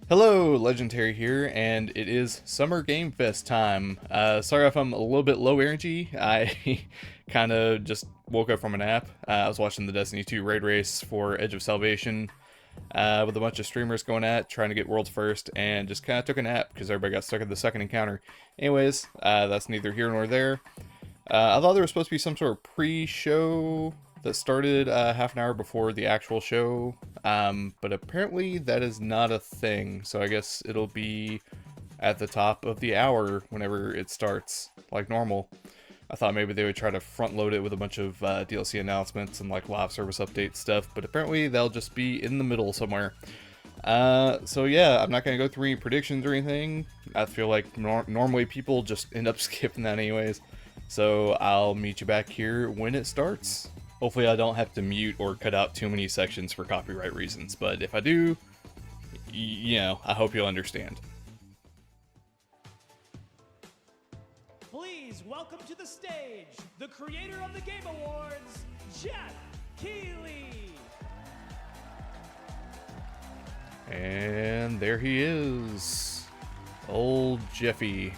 Hello, LegenTerry here, and it is Summer Game Fest time. Sorry if I'm a little bit low energy. I kind of just woke up from a nap. I was watching the Destiny 2 raid race for Edge of Salvation with a bunch of streamers going at, trying to get worlds first, and just kind of took a nap because everybody got stuck at the second encounter. Anyways, that's neither here nor there. I thought there was supposed to be some sort of pre-show that started half an hour before the actual show, but apparently that is not a thing, so I guess it'll be at the top of the hour whenever it starts, like normal. I thought maybe they would try to front load it with a bunch of DLC announcements and like live service update stuff, but apparently they'll just be in the middle somewhere. So yeah, I'm not going to go through any predictions or anything. I feel like normally people just end up skipping that anyways. So I'll meet you back here when it starts. Hopefully I don't have to mute or cut out too many sections for copyright reasons, but if I do, you know, I hope you'll understand. Please welcome to the stage, the creator of the Game Awards, Geoff Keighley. And there he is, old Jeffy.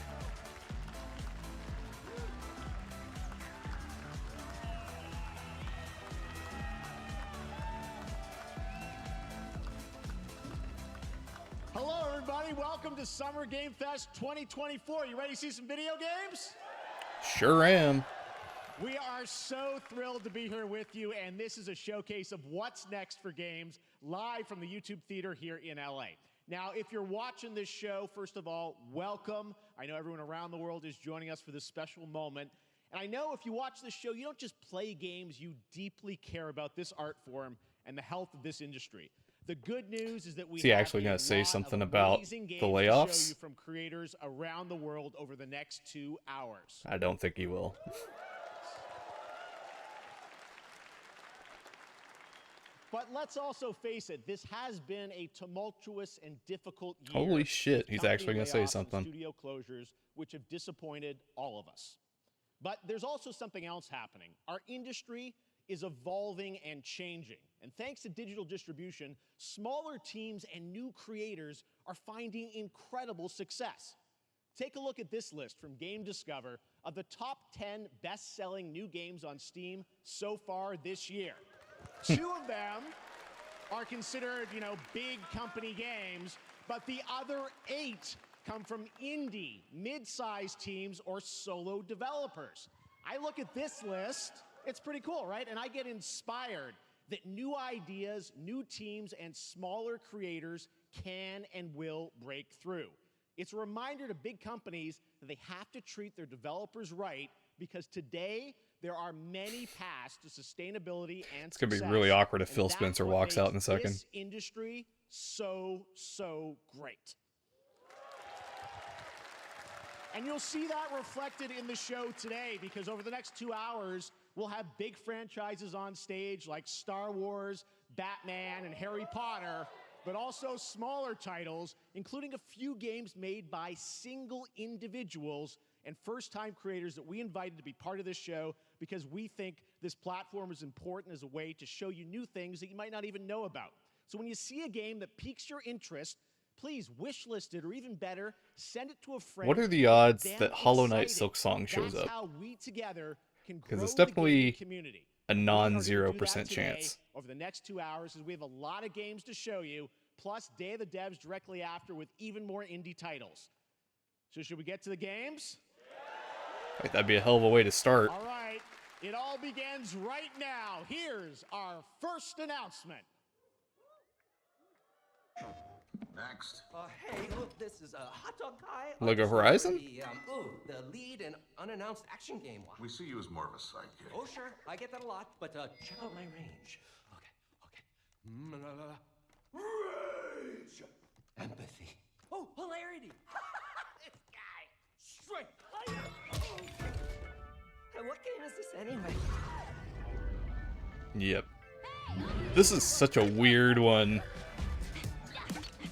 Hello, everybody. Welcome to Summer Game Fest 2024. You ready to see some video games? Sure am. We are so thrilled to be here with you, and this is a showcase of what's next for games live from the YouTube Theater here in LA. Now, if you're watching this show, first of all, welcome. I know everyone around the world is joining us for this special moment. And I know if you watch this show, you don't just play games, you deeply care about this art form and the health of this industry. The good news is that we Is he actually going to say something about the layoffs? show you from creators around the world over the next 2 hours. I don't think he will. But let's also face it, this has been a tumultuous and difficult year. Holy shit, he's Company actually going to say layoffs and something. Studio closures, which have disappointed all of us. But there's also something else happening. Our industry is evolving and changing. And thanks to digital distribution, smaller teams and new creators are finding incredible success. Take a look at this list from Game Discover of the top 10 best-selling new games on Steam so far this year. 2 of them are considered, big company games, but the other 8 come from indie, mid-sized teams, or solo developers. I look at this list, it's pretty cool, right? And I get inspired that new ideas, new teams, and smaller creators can and will break through. It's a reminder to big companies that they have to treat their developers right, because today there are many paths to sustainability and It's going to be really awkward if Phil Spencer walks out in a second. This industry so great. And you'll see that reflected in the show today, because over the next 2 hours, we'll have big franchises on stage like Star Wars, Batman, and Harry Potter, but also smaller titles, including a few games made by single individuals and first-time creators that we invited to be part of this show because we think this platform is important as a way to show you new things that you might not even know about. So when you see a game that piques your interest, please wishlist it, or even better, send it to a friend. What are the odds that Hollow Knight Silksong shows up? Because it's definitely a non-0% chance. Over the next 2 hours, as we have a lot of games to show you, plus Day of the Devs directly after with even more indie titles. So should we get to the games? Wait, that'd be a hell of a way to start. All right, it all begins right now. Here's our first announcement. Next. Hey, look, this is a hot dog guy. Lego Horizon? The lead and unannounced action game. We see you as more of a sidekick. Oh, sure, I get that a lot, but check out my range. Okay. Rage! Empathy. Oh, hilarity! This guy! Strength! And what game is this anyway? Yep. This is such a weird one.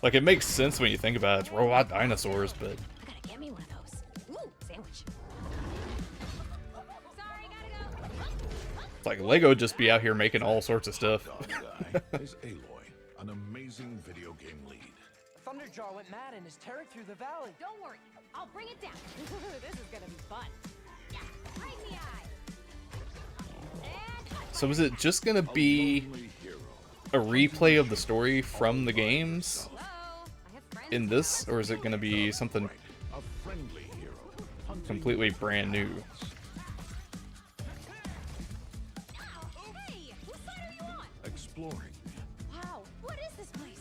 Like, it makes sense when you think about it. It's robot dinosaurs, but... I gotta get me one of those. Ooh, sandwich. Sorry, gotta go. It's like Lego just be out here making all sorts of stuff. Dog guy is Aloy, an amazing video game lead. Thunderjaw went mad and is tearing through the valley. Don't worry, I'll bring it down. This is gonna be fun. Yeah, right in the eye. And So is it just gonna be a replay of the story from the games hello. I have friends. in this, or is it gonna be something A friendly hero. Hunting completely brand new? Hey, whose side are you on? exploring. Wow, what is this place?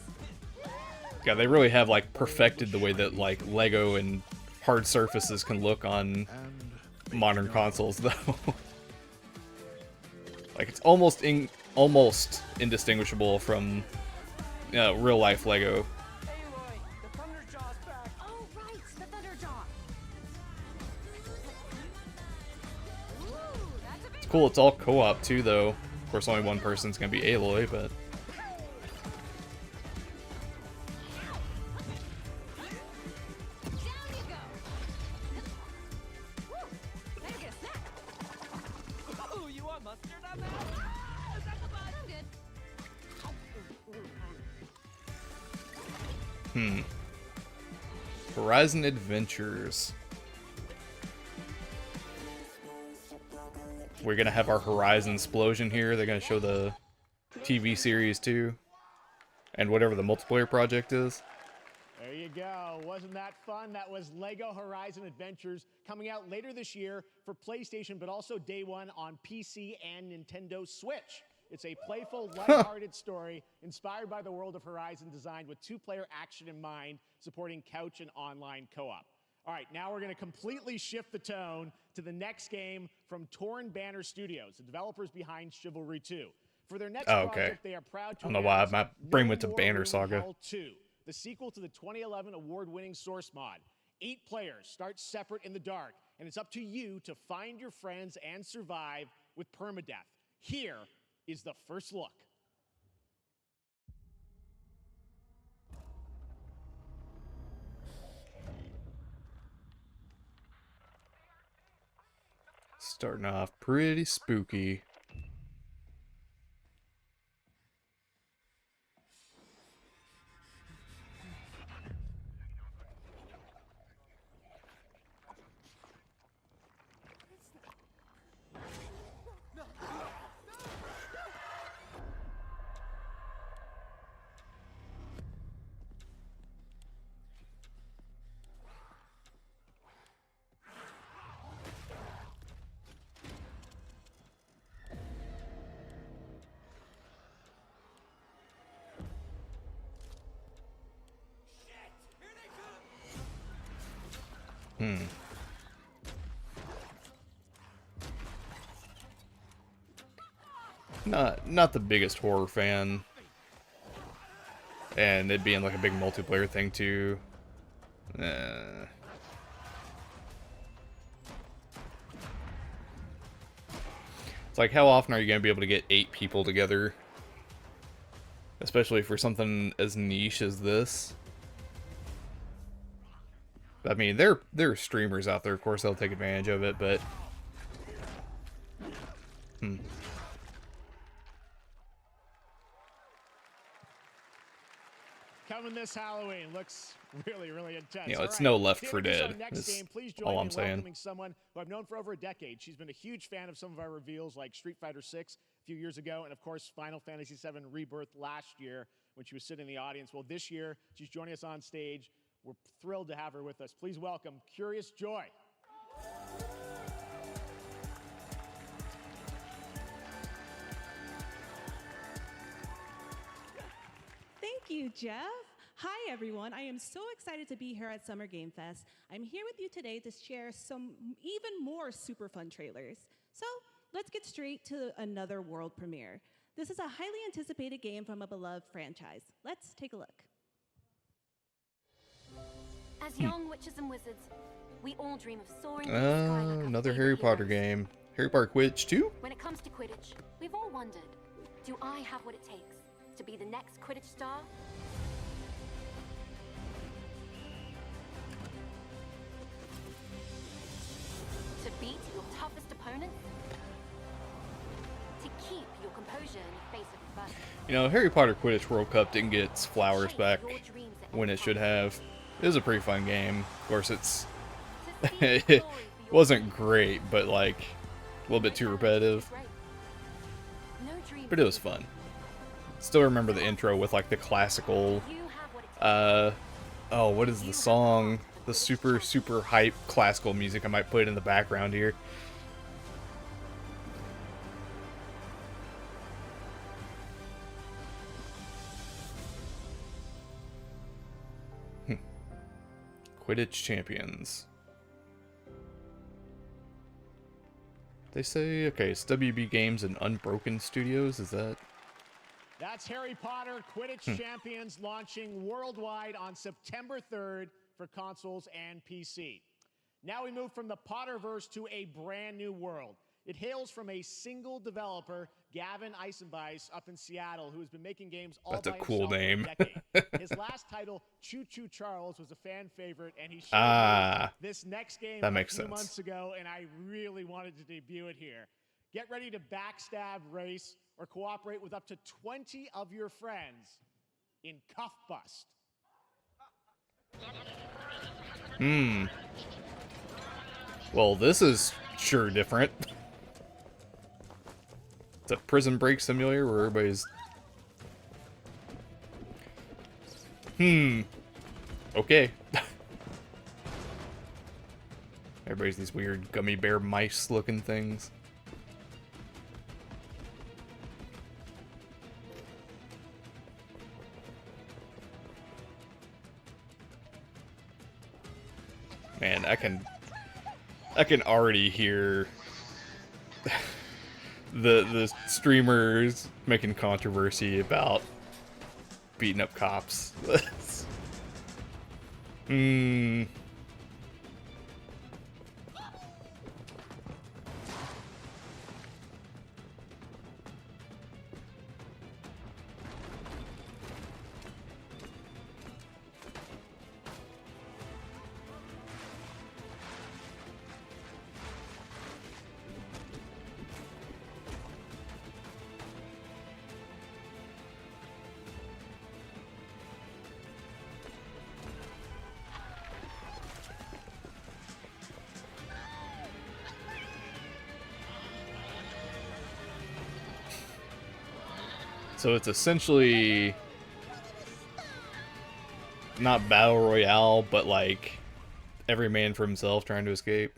Yeah, they really have like perfected the way that like Lego and hard surfaces can look on And modern consoles, though. Like it's almost indistinguishable from real life Lego. Aloy, the Thunderjaw's back. Oh, right, the Thunderjaw. Ooh, that's a big It's cool. It's all co-op too, though. Of course, only one person's gonna be Aloy, but Down you go. Woo, better get a snack. Oh, you want mustard on that? Is that the bud? I'm good. Horizon Adventures. We're gonna have our Horizon Explosion here. They're gonna show the TV series too, and whatever the multiplayer project is. There you go. Wasn't that fun? That was Lego Horizon Adventures, coming out later this year for PlayStation, but also day one on PC and Nintendo Switch. It's a playful, lighthearted story inspired by the world of Horizon, designed with two-player action in mind, supporting couch and online co-op. All right, now we're going to completely shift the tone to the next game from Torn Banner Studios, the developers behind Chivalry 2. For their next Oh, okay. project, they are proud to I don't know why announce my brain No went to More Banner Room Saga. Hell 2, the sequel to the 2011 award-winning Source mod. 8 players start separate in the dark, and it's up to you to find your friends and survive with permadeath. Here is the first look. Starting off pretty spooky. Not the biggest horror fan, and it being like a big multiplayer thing too. It's like, how often are you gonna be able to get 8 people together, especially for something as niche as this? I mean, there are streamers out there, of course they'll take advantage of it, but Coming this Halloween. Looks really, really intense. You know, All it's right, no Left to 4 introduce our Dead, next is game, please join all me I'm in saying. welcoming someone who I've known for over a decade. She's been a huge fan of some of our reveals, like Street Fighter 6 a few years ago, and of course Final Fantasy 7 Rebirth last year when she was sitting in the audience. Well, this year she's joining us on stage. We're thrilled to have her with us. Please welcome Curious Joy. Thank you, Jeff. Hi, everyone. I am so excited to be here at Summer Game Fest. I'm here with you today to share some even more super fun trailers. So let's get straight to another world premiere. This is a highly anticipated game from a beloved franchise. Let's take a look. As young witches and wizards, we all dream of soaring through the sky like our Another favorite Harry Potter heroes. game. Harry Potter Quidditch 2? When it comes to Quidditch, we've all wondered, do I have what it takes to be the next Quidditch star? To beat your toughest opponent? To keep your composure in the face of adversity? You know, Harry Potter Quidditch World Cup didn't get its flowers Chase back your dreams when it should have. It was a pretty fun game. Of course, it's To see it glory wasn't great, but like a little bit too repetitive. No dream. But it was fun. Still remember the intro with like the classical. You have what it takes. Oh, what is the song? The super hype classical music. I might put it in the background here. Quidditch Champions. They say, okay, it's WB Games and Unbroken Studios, is that? That's Harry Potter Quidditch Champions launching worldwide on September 3rd for consoles and PC. Now we move from the Potterverse to a brand new world. It hails from a single developer, Gavin Eisenbeis, up in Seattle, who has been making games all That's a by cool himself name. for a decade. His last title, Choo Choo Charles, was a fan favorite, and he showed me this next game that makes a few sense. months ago, and I really wanted to debut it here. Get ready to backstab, race, or cooperate with up to 20 of your friends in Cuff Bust. Well, this is sure different. It's a prison break simulator where everybody's... Okay. Everybody's these weird gummy bear mice looking things. Man, I can already hear the streamers making controversy about beating up cops. So it's essentially not battle royale, but like every man for himself trying to escape.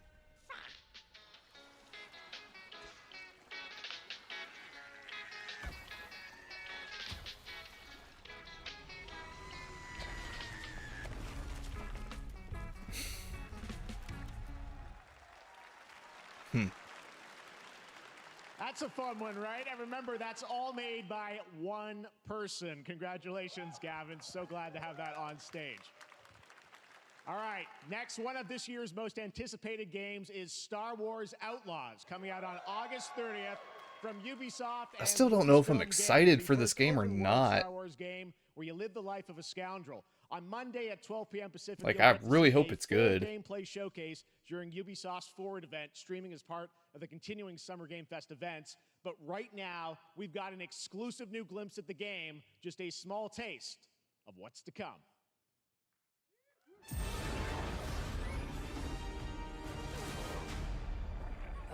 That's a fun one, right? And remember, that's all made by one person. Congratulations, Gavin. So glad to have that on stage. All right, next one of this year's most anticipated games is Star Wars Outlaws, coming out on August 30th from Ubisoft. I still don't know if I'm excited for this game or not. Star Wars game where you live the life of a scoundrel. On Monday at 12 p.m. Pacific, Like, you'll I get to really see hope a it's full good. gameplay showcase during Ubisoft's Forward event, streaming as part of the continuing Summer Game Fest events. But right now, we've got an exclusive new glimpse at the game, just a small taste of what's to come.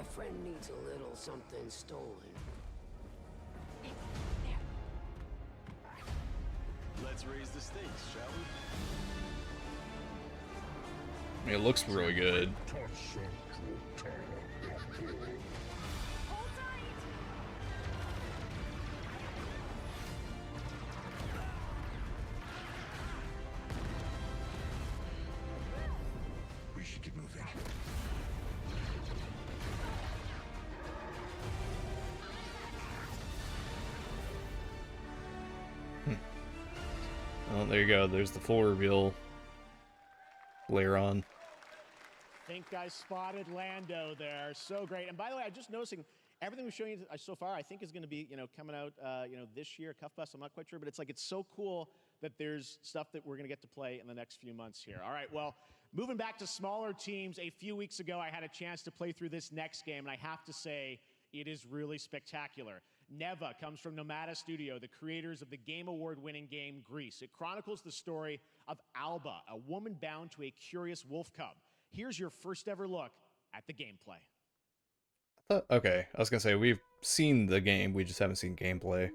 A friend needs a little something stolen. Let's raise the stakes, shall we? I mean, it looks really good. We should get moving. Oh, there you go. There's the full reveal later on. I think I spotted Lando there. So great. And by the way, I'm just noticing everything we've shown you so far, I think is going to be, coming out, this year, Cuff Bus. I'm not quite sure, but it's so cool that there's stuff that we're going to get to play in the next few months here. All right, well, moving back to smaller teams, a few weeks ago, I had a chance to play through this next game, and I have to say, it is really spectacular. Neva comes from Nomada Studio, the creators of the Game Award-winning game Grease. It chronicles the story of Alba, a woman bound to a curious wolf cub. Here's your first ever look at the gameplay. Okay, I was gonna say, we've seen the game, we just haven't seen gameplay.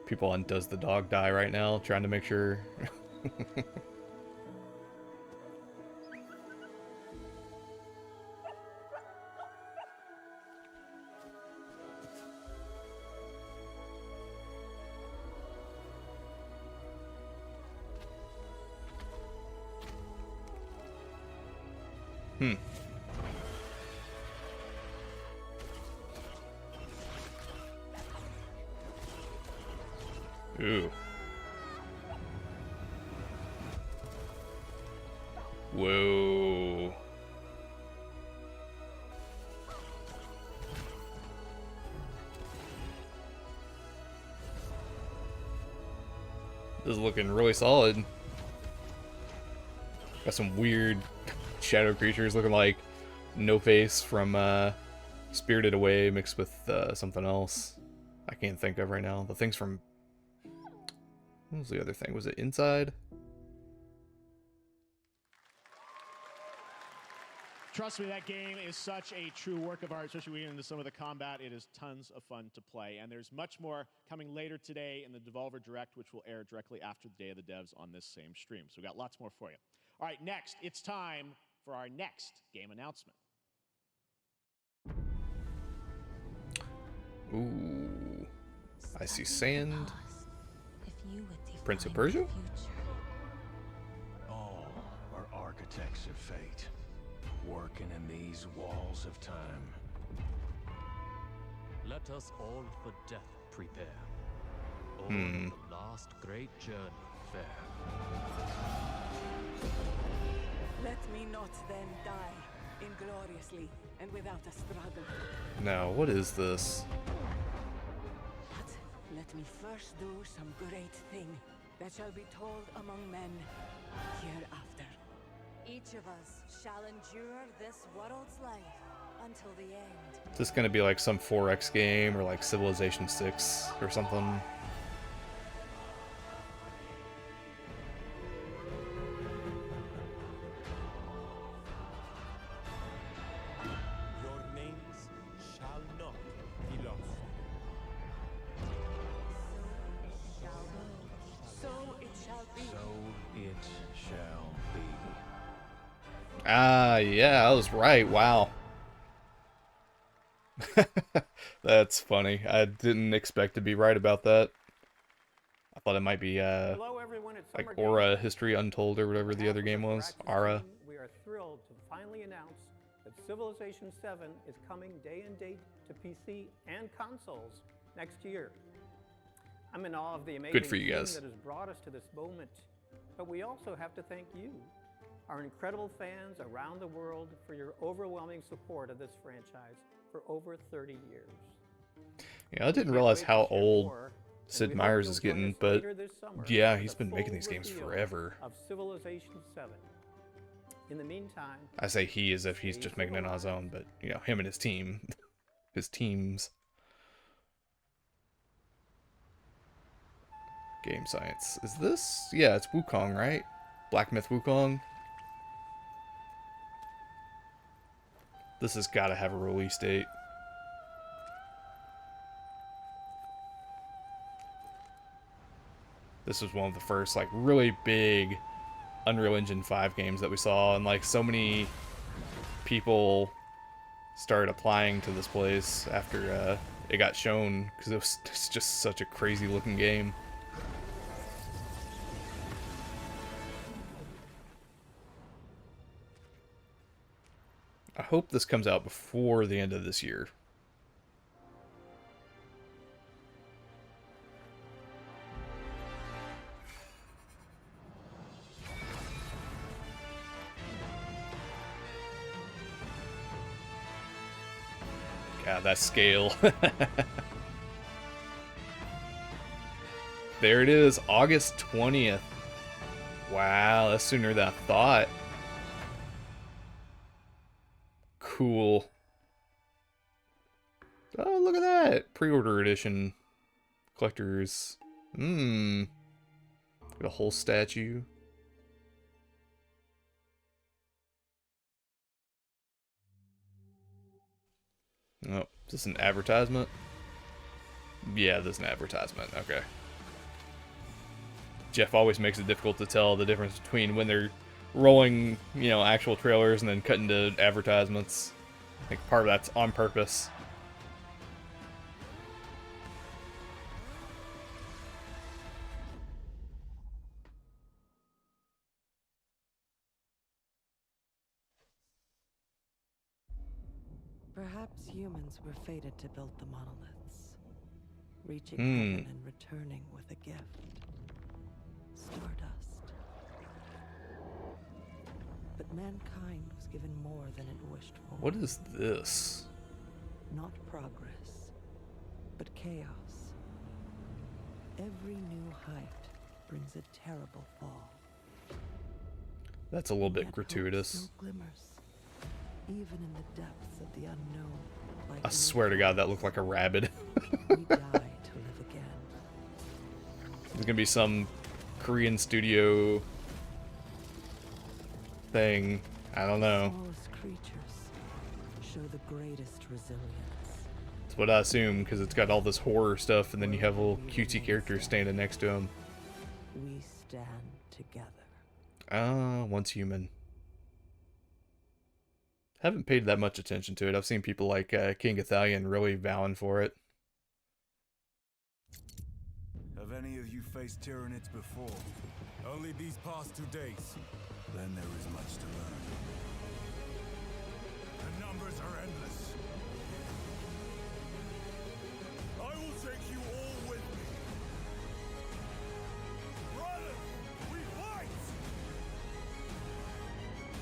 People on Does the Dog Die right now, trying to make sure. Ooh. Whoa. This is looking really solid. Got some weird shadow creatures looking like No Face from Spirited Away mixed with something else I can't think of right now. The things from... What was the other thing? Was it Inside? Trust me, that game is such a true work of art, especially when we get into some of the combat. It is tons of fun to play. And there's much more coming later today in the Devolver Direct, which will air directly after the Day of the Devs on this same stream. So we've got lots more for you. All right, next, it's time for our next game announcement. Ooh. I see sand. Prince of Persia? All are architects of fate, working in these walls of time. Let us all for death prepare. All the last great journey fair. Let me not then die ingloriously and without a struggle. Now, what is this? But let me first do some great thing that shall be told among men hereafter. Each of us shall endure this world's life until the end. Is this gonna be like some 4X game or like Civilization 6 or something? Your names shall not be lost. So it shall be. So it shall be. Ah, yeah, I was right. Wow. That's funny. I didn't expect to be right about that. I thought it might be Hello, everyone. It's like Summer Game Aura Fest. History Untold or whatever the other game was. Aura. We are thrilled to finally announce that Civilization 7 is coming day and date to PC and consoles next year. I'm in awe of the amazing Good for you team guys. that has brought us to this moment, but we also have to thank you, our incredible fans around the world, for your overwhelming support of this franchise for over 30 years. Yeah, I didn't realize how old Sid Meier's is getting, but yeah, he's been making these games forever. Of Civilization 7. In the meantime, I say he as if he's just making it on his own, but you know, him and his team, his teams. Game science. Is this? Yeah, it's Wukong, right? Black Myth Wukong. This has got to have a release date. This was one of the first, like, really big Unreal Engine 5 games that we saw, and, like, so many people started applying to this place after it got shown, because it's just such a crazy looking game. I hope this comes out before the end of this year. God, that scale. There it is, August 20th. Wow, that's sooner than I thought. Cool. Oh, look at that. Pre-order edition. Collectors. Got a whole statue. Oh, is this an advertisement? Yeah, this is an advertisement. Okay. Geoff always makes it difficult to tell the difference between when they're rolling, you know, actual trailers and then cutting to advertisements. I think part of that's on purpose. Perhaps humans were fated to build the monoliths, reaching heaven and returning with a gift. Stardust. But mankind was given more than it wished for. What is this? Not progress, but chaos. Every new height brings a terrible fall. That's a little bit gratuitous. Still glimmers. Even in the depths of the unknown. I swear to God, that looked like a rabbit. We die to live again. There's gonna be some Korean studio thing. I don't know. The smallest creatures show the greatest resilience. That's what I assume, because it's got all this horror stuff, and then you have little cutesy characters standing next to him. We stand together. Ah, once human. Haven't paid that much attention to it. I've seen people like King Ithalian really vowing for it. Have any of you faced Tyranids before? Only these past 2 days? Then there is much to learn. The numbers are endless. I will take you all with me. Brothers, we fight!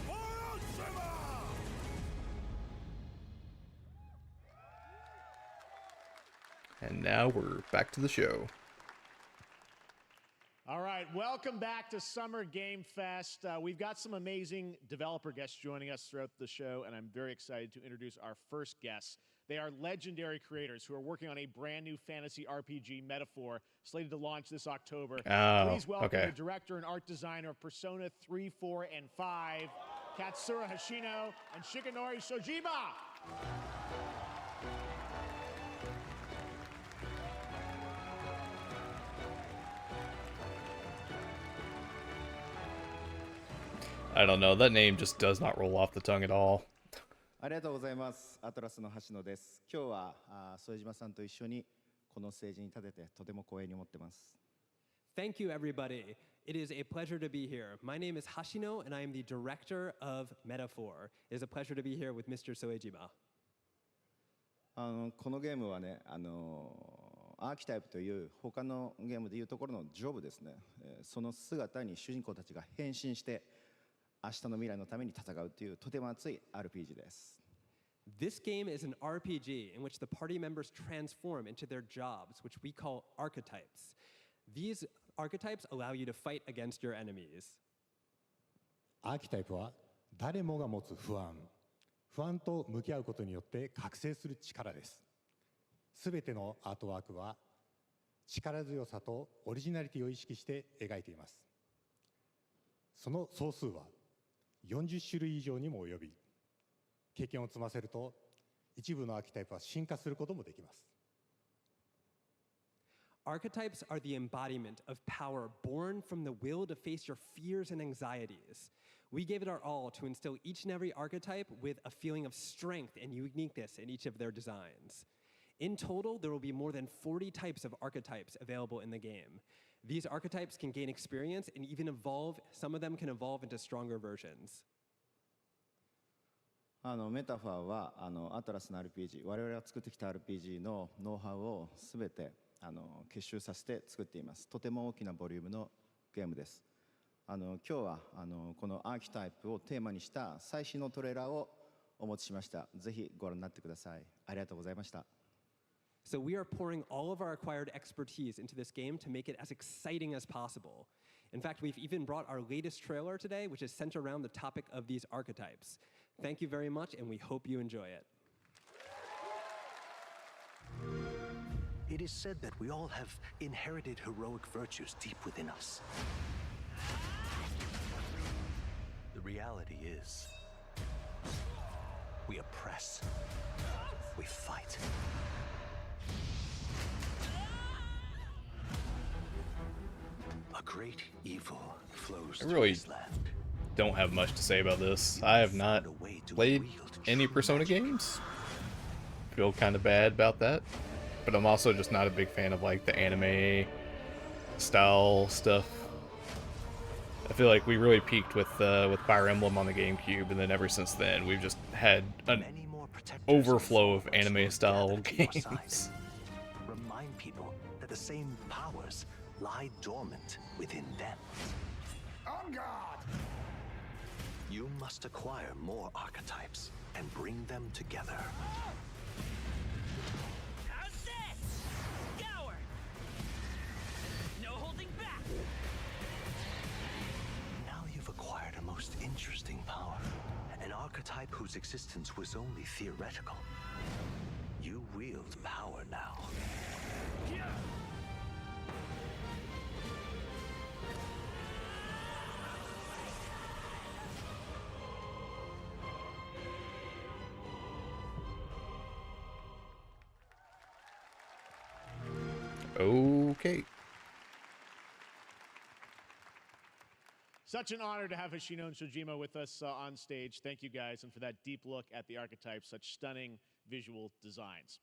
For Ultima! And now we're back to the show. All right, welcome back to Summer Game Fest. We've got some amazing developer guests joining us throughout the show, and I'm very excited to introduce our first guests. They are legendary creators who are working on a brand new fantasy RPG, Metaphor, slated to launch this October. Please welcome the director and art designer of Persona 3, 4, and 5, Katsura Hashino and Shikanori Shojiba. I don't know, that name just does not roll off the tongue at all. ありがとうございます。アトラスの橋野です。今日は副島さんと一緒にこのステージに立ててとても光栄に思ってます。Thank you, everybody. It is a pleasure to be here. My name is Hashino, and I am the director of Metaphor. It is a pleasure to be here with Mr. Soejima. このゲームはね、アーキタイプという他のゲームでいうところのジョブですね。その姿に主人公たちが変身して明日の未来のために戦うというとても熱い RPG です。This game is an RPG in which the party members transform into their jobs, which we call archetypes. These archetypes allow you to fight against your enemies. アーキタイプは誰もが持つ不安と向き合うことによって覚醒する力です。すべてのアートワークは力強さとオリジナリティを意識して描いています。その総数は40種類以上にも及び、経験を積ませると一部のアーキタイプは進化することもできます。Archetypes are the embodiment of power born from the will to face your fears and anxieties. We gave it our all to instill each and every archetype with a feeling of strength and uniqueness in each of their designs. In total, there will be more than 40 types of archetypes available in the game. These archetypes can gain experience and even evolve. Some of them can evolve into stronger versions. メタファーはアトラスの RPG、我々が作ってきた RPG のノウハウをすべて結集させて作っています。とても大きなボリュームのゲームです。今日はこのアーキタイプをテーマにした最新のトレーラーをお持ちしました。ぜひご覧になってください。ありがとうございました。So we are pouring all of our acquired expertise into this game to make it as exciting as possible. In fact, we've even brought our latest trailer today, which is centered around the topic of these archetypes. Thank you very much, and we hope you enjoy it. It is said that we all have inherited heroic virtues deep within us. The reality is, we oppress, we fight. A great evil flows I through really this land. don't have much to say about this. I have not played any Persona games. Feel kind of bad about that. But I'm also just not a big fan of like the anime style stuff. I feel like we really peaked with Fire Emblem on the GameCube, and then ever since then we've just had an overflow of anime style games. Remind people that the same powers lie dormant within them. On guard! You must acquire more archetypes and bring them together. How's this? Gower! No holding back! Now you've acquired a most interesting power. An archetype whose existence was only theoretical. You wield power now. Okay. Such an honor to have Hoshino and Shojima with us on stage. Thank you guys, and for that deep look at the archetypes, such stunning visual designs.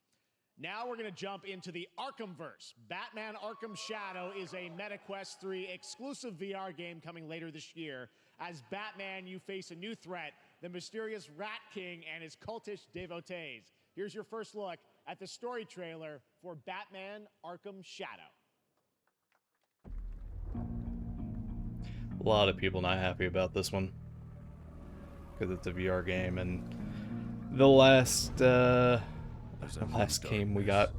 Now we're going to jump into the Arkhamverse. Batman Arkham Shadow is a MetaQuest 3 exclusive VR game coming later this year. As Batman, you face a new threat, the mysterious Rat King and his cultish devotees. Here's your first look at the story trailer for Batman Arkham Shadow. A lot of people not happy about this one because it's a VR game, and the last game we got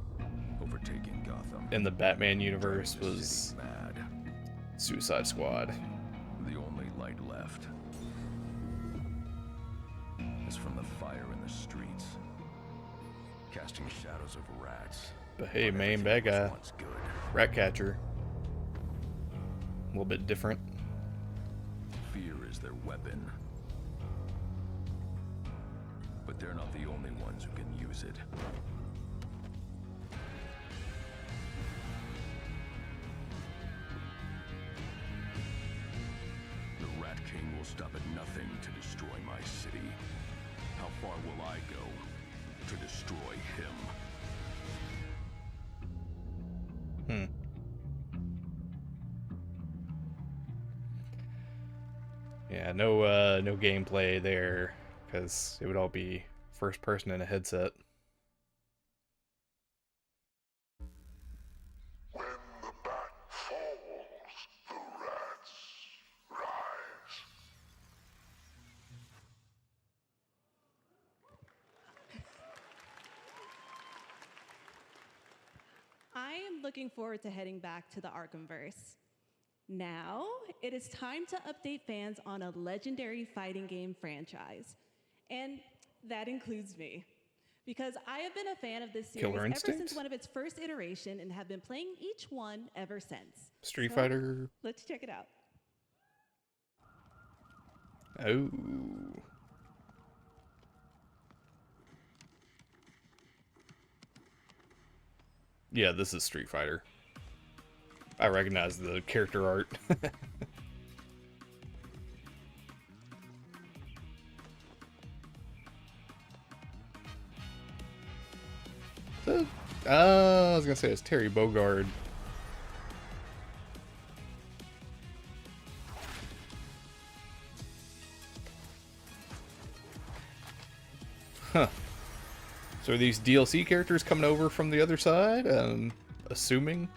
in the Batman universe was Suicide Squad. The only light left is from the fire in the streets, casting shadows of rats. But hey, main bad guy, Ratcatcher, a little bit different. Fear is their weapon. But they're not the only ones who can use it. The Rat King will stop at nothing to destroy my city. How far will I go to destroy him? Yeah, no gameplay there, because it would all be first person in a headset. When the bat falls, the rats rise. I am looking forward to heading back to the Arkhamverse. Now, it is time to update fans on a legendary fighting game franchise. And that includes me. Because I have been a fan of this series ever since one of its first iteration and have been playing each one ever since. Street Fighter. Let's check it out. Oh. Yeah, this is Street Fighter. I recognize the character art. I was gonna say it's Terry Bogard. Huh. So are these DLC characters coming over from the other side? Assuming.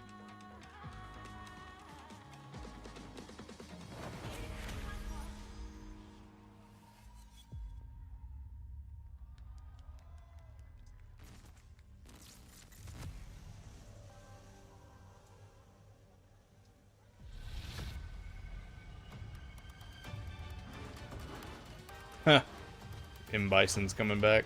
Huh. M. Bison's coming back.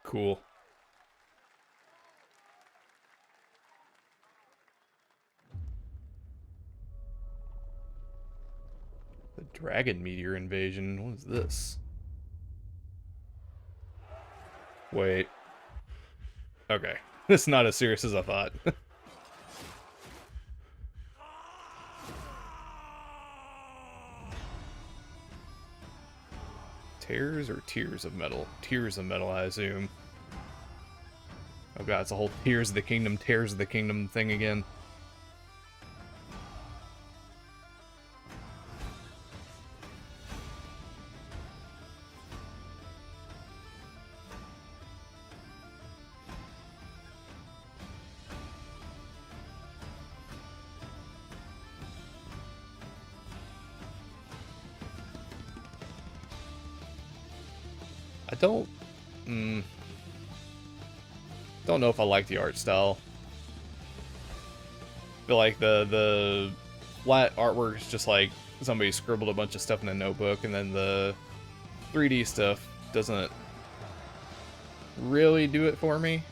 Cool. The Dragon Meteor Invasion. What is this? Wait. Okay. It's not as serious as I thought. Tears or Tears of Metal? Tears of Metal, I assume. Oh god, it's a whole Tears of the Kingdom, Tears of the Kingdom thing again. I don't know if I like the art style. I feel like the flat artwork is just like somebody scribbled a bunch of stuff in a notebook, and then the 3D stuff doesn't really do it for me.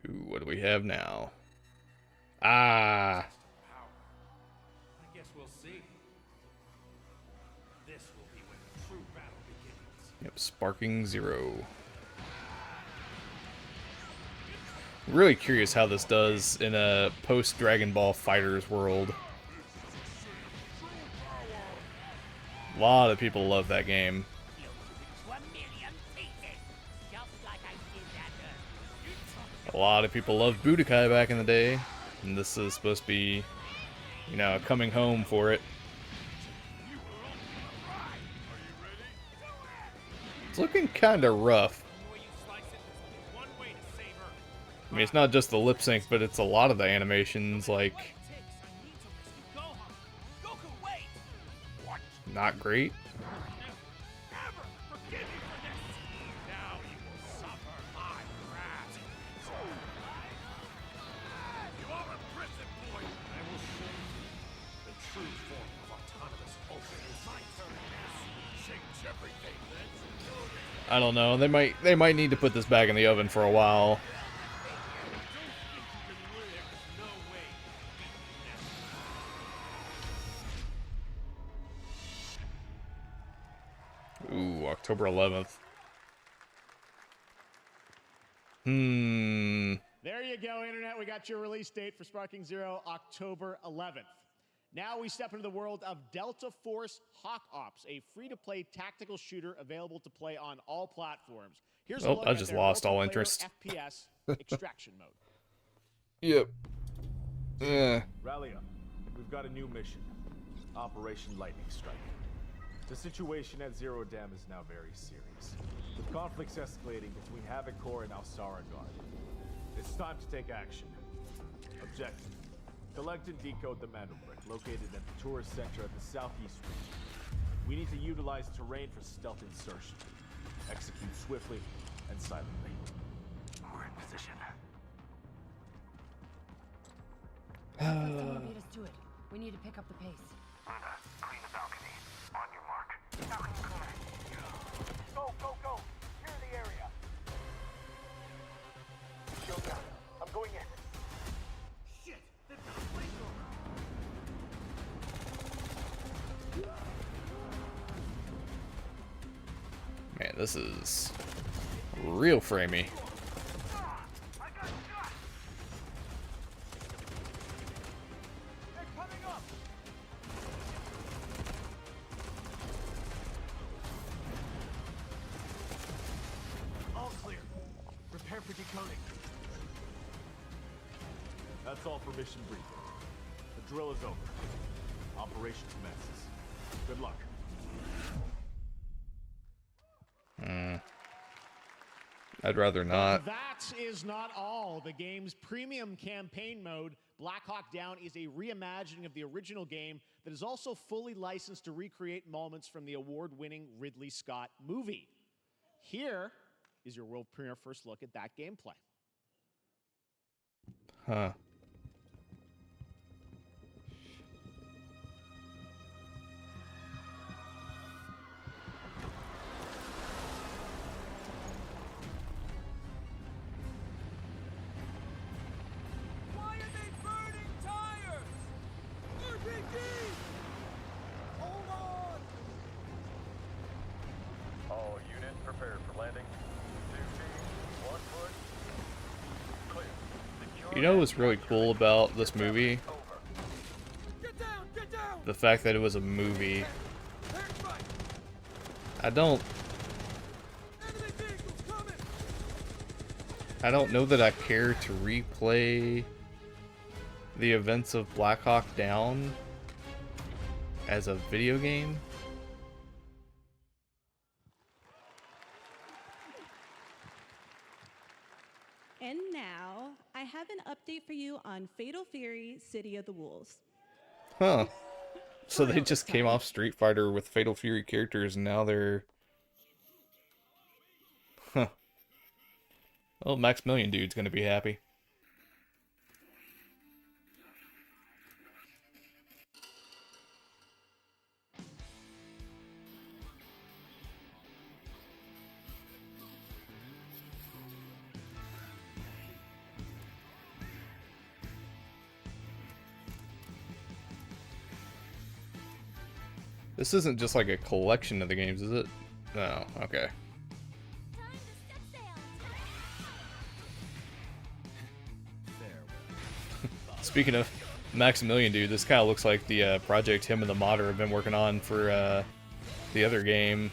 Ooh, what do we have now? Ah! I guess we'll see. This will be when the true battle begins. Yep, Sparking Zero. Really curious how this does in a post-Dragon Ball FighterZ world. A lot of people love that game. A lot of people loved Budokai back in the day, and this is supposed to be, you know, coming home for it. It's looking kind of rough. I mean, it's not just the lip sync, but it's a lot of the animations, like, not great. I don't know. They might need to put this back in the oven for a while. Ooh, October 11th. There you go, Internet. We got your release date for Sparking Zero, October 11th. Now we step into the world of Delta Force Hawk Ops, a free-to-play tactical shooter available to play on all platforms. Here's a look I at just their lost all multiplayer interest. FPS extraction mode. Yep. Yeah. Rally up. We've got a new mission. Operation Lightning Strike. The situation at Zero Dam is now very serious, with conflicts escalating between Havoc Corps and Alsara Guard. It's time to take action. Objective: collect and decode the Mando Brick located at the tourist center at the southeast region. We need to utilize terrain for stealth insertion. Execute swiftly and silently. We're in position. Someone beat us to it. We need to pick up the pace. Clean the balcony. On your mark. Balcony clear. Go, go, go! Clear the area. Shield down. I'm going in. Shit! They've got a flamethrower! Man, this is real framey. All clear. Prepare for decoding. That's all for mission briefing. The drill is over. Operation commences. Good luck. I'd rather not. That is not all. The game's premium campaign mode, Black Hawk Down, is a reimagining of the original game that is also fully licensed to recreate moments from the award-winning Ridley Scott movie. Here is your world premiere first look at that gameplay. Huh. Why are they burning tires? RPG! Hold on! All units prepared for landing. 2 feet, 1 foot. Clear. You know what's really cool about this movie? Get down! Get down! The fact that it was a movie. I don't know that I care to replay the events of Black Hawk Down as a video game. And now, I have an update for you on Fatal Fury City of the Wolves. Huh. So they just came off Street Fighter with Fatal Fury characters and now they're... Huh. Well, Maximilian Dude's gonna be happy. This isn't just like a collection of the games, is it? No, okay. Speaking of Maximilian Dude, this kind of looks like the project him and the modder have been working on for the other game.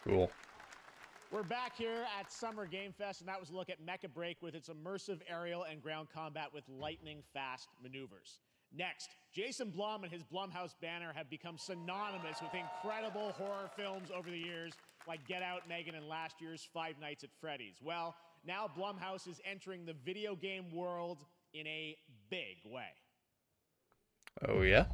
Cool. We're back here at Summer Game Fest, and that was a look at Mecha Break with its immersive aerial and ground combat with lightning-fast maneuvers. Next, Jason Blum and his Blumhouse banner have become synonymous with incredible horror films over the years, like Get Out, Megan, and last year's Five Nights at Freddy's. Well, now Blumhouse is entering the video game world in a big way. Oh, yeah?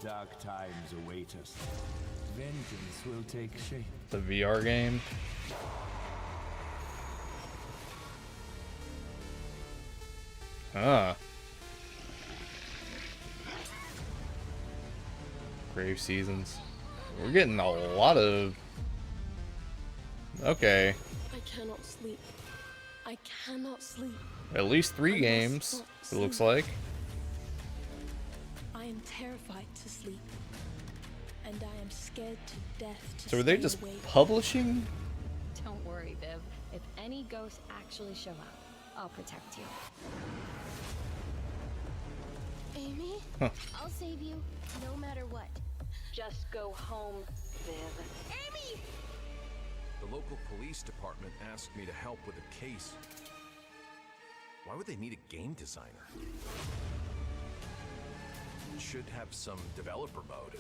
Dark times await us. Vengeance will take shape. The VR game. Ah. Grave Seasons. We're getting a lot of... Okay. I cannot sleep. I cannot sleep. At least 3 games, it looks like. I am terrified to sleep. And I am scared to death to So are they just publishing? Don't worry, Viv. If any ghosts actually show up, I'll protect you. Amy? Huh. I'll save you, no matter what. Just go home, Viv. Amy! The local police department asked me to help with a case. Why would they need a game designer? It should have some developer mode.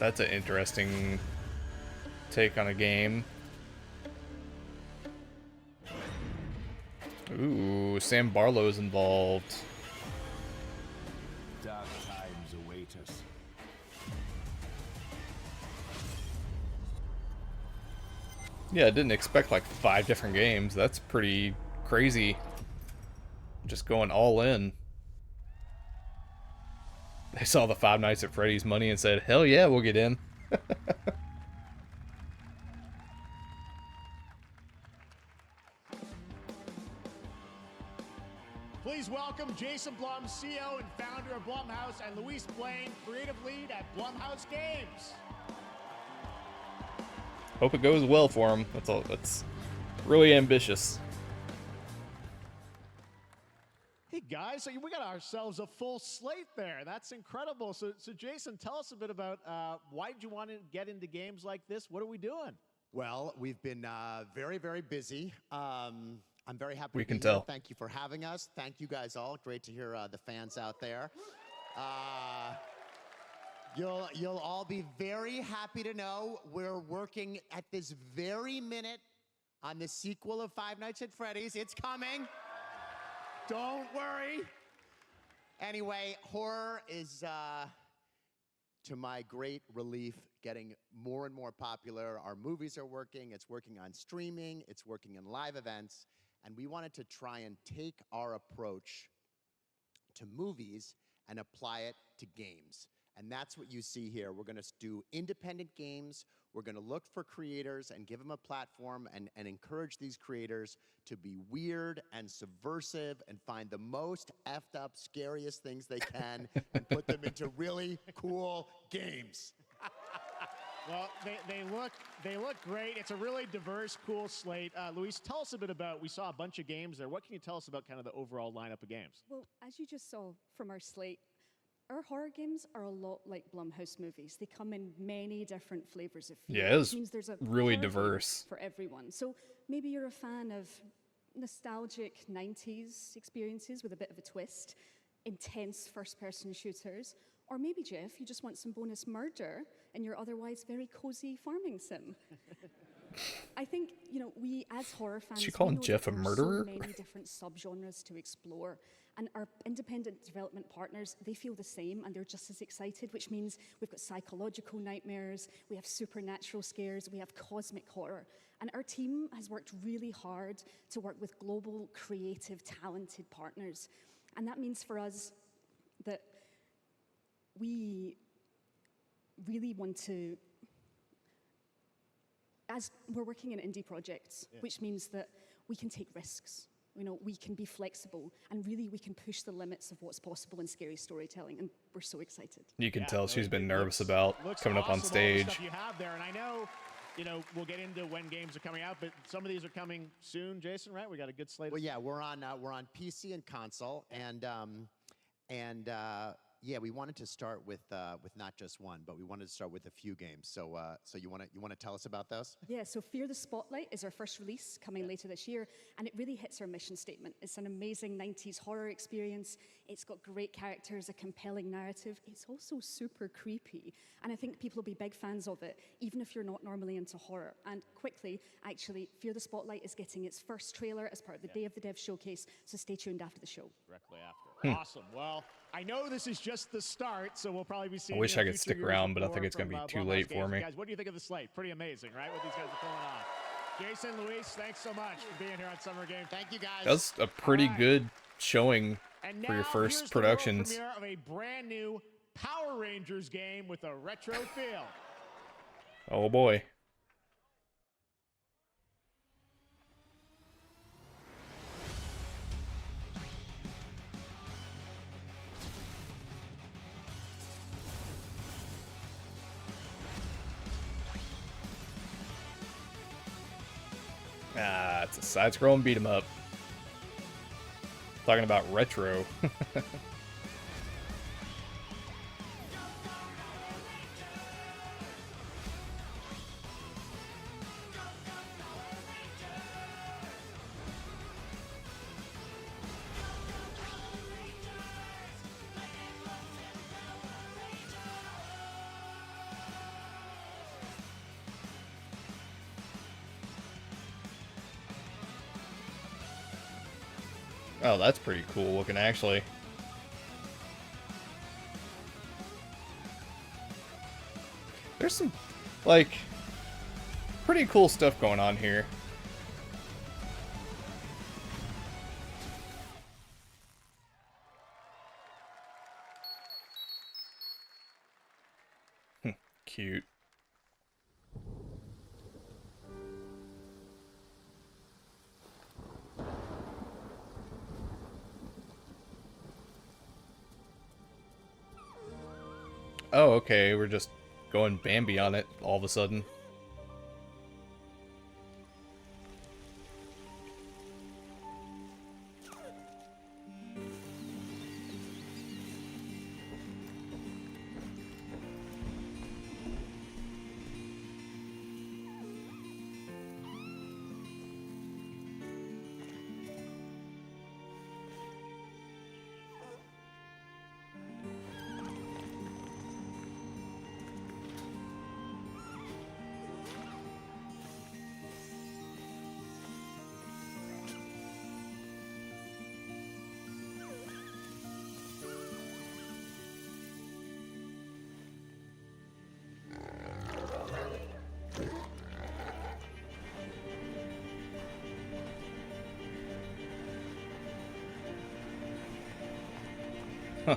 That's an interesting take on a game. Ooh, Sam Barlow's involved. Dark times await us. Yeah, I didn't expect like 5 different games. That's pretty crazy. Just going all in. They saw the Five Nights at Freddy's money and said, hell yeah, we'll get in. Please welcome Jason Blum, CEO and founder of Blumhouse, and Luis Blaine, creative lead at Blumhouse Games. Hope it goes well for him. That's all. That's really ambitious. Hey guys, so we got ourselves a full slate there. That's incredible. So Jason, tell us a bit about why did you want to get into games like this? What are we doing? Well, we've been very, very busy. I'm very happy We to can be here. tell. Thank you for having us. Thank you guys all. Great to hear the fans out there. You'll all be very happy to know we're working at this very minute on the sequel of Five Nights at Freddy's. It's coming. Don't worry. Anyway, horror is, to my great relief, getting more and more popular. Our movies are working. It's working on streaming. It's working in live events. And we wanted to try and take our approach to movies and apply it to games. And that's what you see here. We're going to do independent games. We're going to look for creators and give them a platform and encourage these creators to be weird and subversive and find the most effed up, scariest things they can and put them into really cool games. Well, they look great. It's a really diverse, cool slate. Luis, tell us a bit about, we saw a bunch of games there. What can you tell us about kind of the overall lineup of games? Well, as you just saw from our slate, our horror games are a lot like Blumhouse movies. They come in many different flavors of fear. Yeah, it's which means there's a really horror game diverse. for everyone. So maybe you're a fan of nostalgic 90s experiences with a bit of a twist, intense first-person shooters, or maybe, Geoff, you just want some bonus murder in your otherwise very cozy farming sim. I think, we as horror fans, Did she call we him know Geoff that a there are murderer? so many different subgenres to explore. And our independent development partners, they feel the same and they're just as excited, which means we've got psychological nightmares, we have supernatural scares, we have cosmic horror. And our team has worked really hard to work with global, creative, talented partners. And that means for us that we really want to, as we're working in indie projects, which means that we can take risks. You know, we can be flexible, and really we can push the limits of what's possible in scary storytelling, and we're so excited. You can Yeah, tell no, she's it been nervous looks about coming up awesome, on all the stage. stuff you have there, and I know, you know, we'll get into when games are coming out, but some of these are coming soon, Jason, right? We got a good slate. Well, yeah, we're on PC and console, and yeah, we wanted to start with not just one, but we wanted to start with a few games. So so you want to tell us about those? Yeah, so Fear the Spotlight is our first release coming later this year, and it really hits our mission statement. It's an amazing 90s horror experience. It's got great characters, a compelling narrative. It's also super creepy, and I think people will be big fans of it, even if you're not normally into horror. And quickly, actually, Fear the Spotlight is getting its first trailer as part of the Day of the Dev showcase, so stay tuned after the show. Directly after. Awesome. Well, I know this is just the start, so we'll probably be seeing. I wish you I in could future stick years around, but I more think it's going to from, be too Blumhouse late Games. for me. Guys, what do you think of the slate? Pretty amazing, right? What these guys are pulling off. Jason, Luis, thanks so much for being here on Summer Game. Thank you, guys. That was a pretty good showing And for your now, first here's productions. the world premiere of a brand new Power Rangers game with a retro feel. Oh boy. Ah, it's a side-scrolling beat 'em up. Talking about retro. Oh, that's pretty cool looking, actually. There's some, like, pretty cool stuff going on here. Cute. Oh, okay, we're just going Bambi on it all of a sudden. Huh.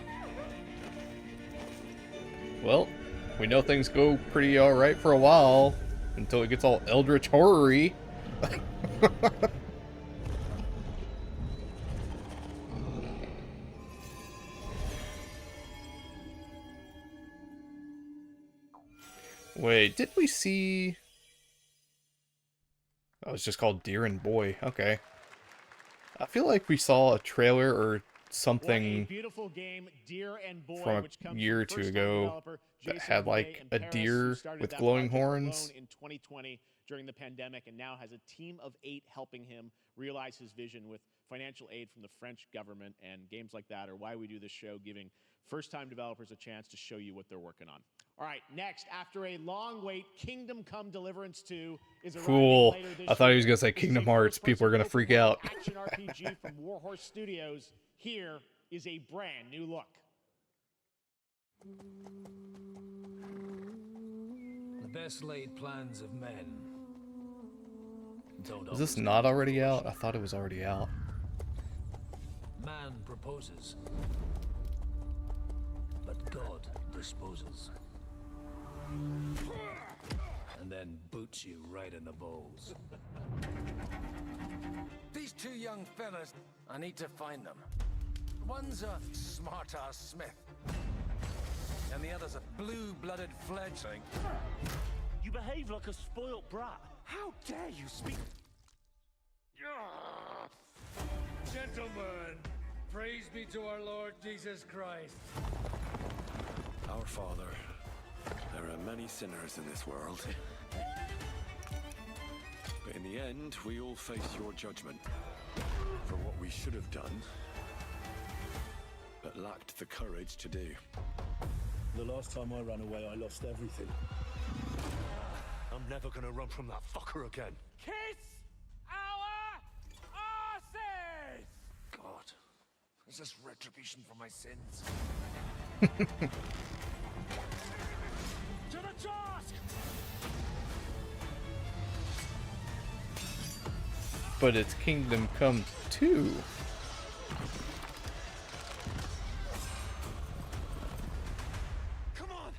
Well, we know things go pretty alright for a while, until it gets all eldritch horror-y. Wait, did we see... Oh, it's just called Deer and Boy. Okay. I feel like we saw a trailer or something Beautiful game, Deer and Boy, from which a comes year or from two first-time ago developer that Jason had Day like in a Paris, who deer started with that glowing project horns. alone in 2020 during the pandemic, and now has a team of 8 helping him realize his vision with financial aid from the French government. And games like that are why we do this show, giving first-time developers a chance to show you what they're working on. All right, next, after a long wait, Kingdom Come Deliverance 2 is arriving Cool. later this I thought he was year. gonna say This is Kingdom a Hearts. People are gonna first-person freak out. action RPG from Warhorse Studios. Here is a brand new look. The best laid plans of men don't Is this always not already out? I thought it was already out. Man proposes, but God disposes. And then boots you right in the balls. These two young fellas, I need to find them. One's a smart-ass smith, and the other's a blue-blooded fledgling. You behave like a spoilt brat. How dare you speak? Gentlemen, praise be to our Lord Jesus Christ. Our Father, there are many sinners in this world. But in the end, we all face your judgment for what we should have done, but lacked the courage to do. The last time I ran away, I lost everything. I'm never gonna run from that fucker again. Kiss our asses! God, is this retribution for my sins? To the task! But it's Kingdom Come 2. Come on!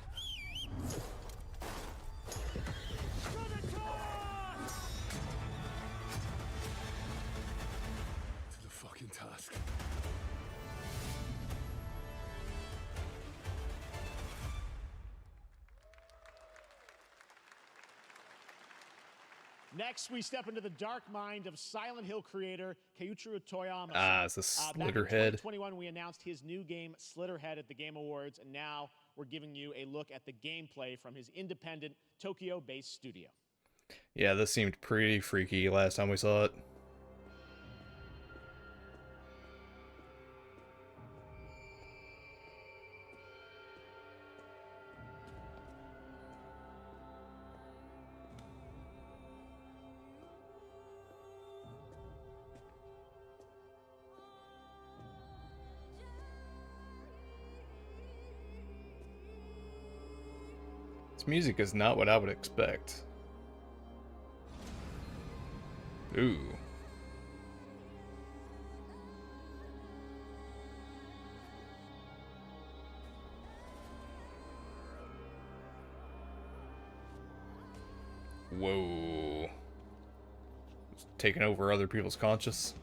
To the task! To the fucking task. Next, we step into the dark mind of Silent Hill creator Keiichiro Toyama. Ah, it's a Back in Slitterhead. 2021, we announced his new game, Slitterhead, at the Game Awards, and now we're giving you a look at the gameplay from his independent, Tokyo-based studio. Yeah, this seemed pretty freaky last time we saw it. This music is not what I would expect. Ooh. Whoa. It's taking over other people's conscious.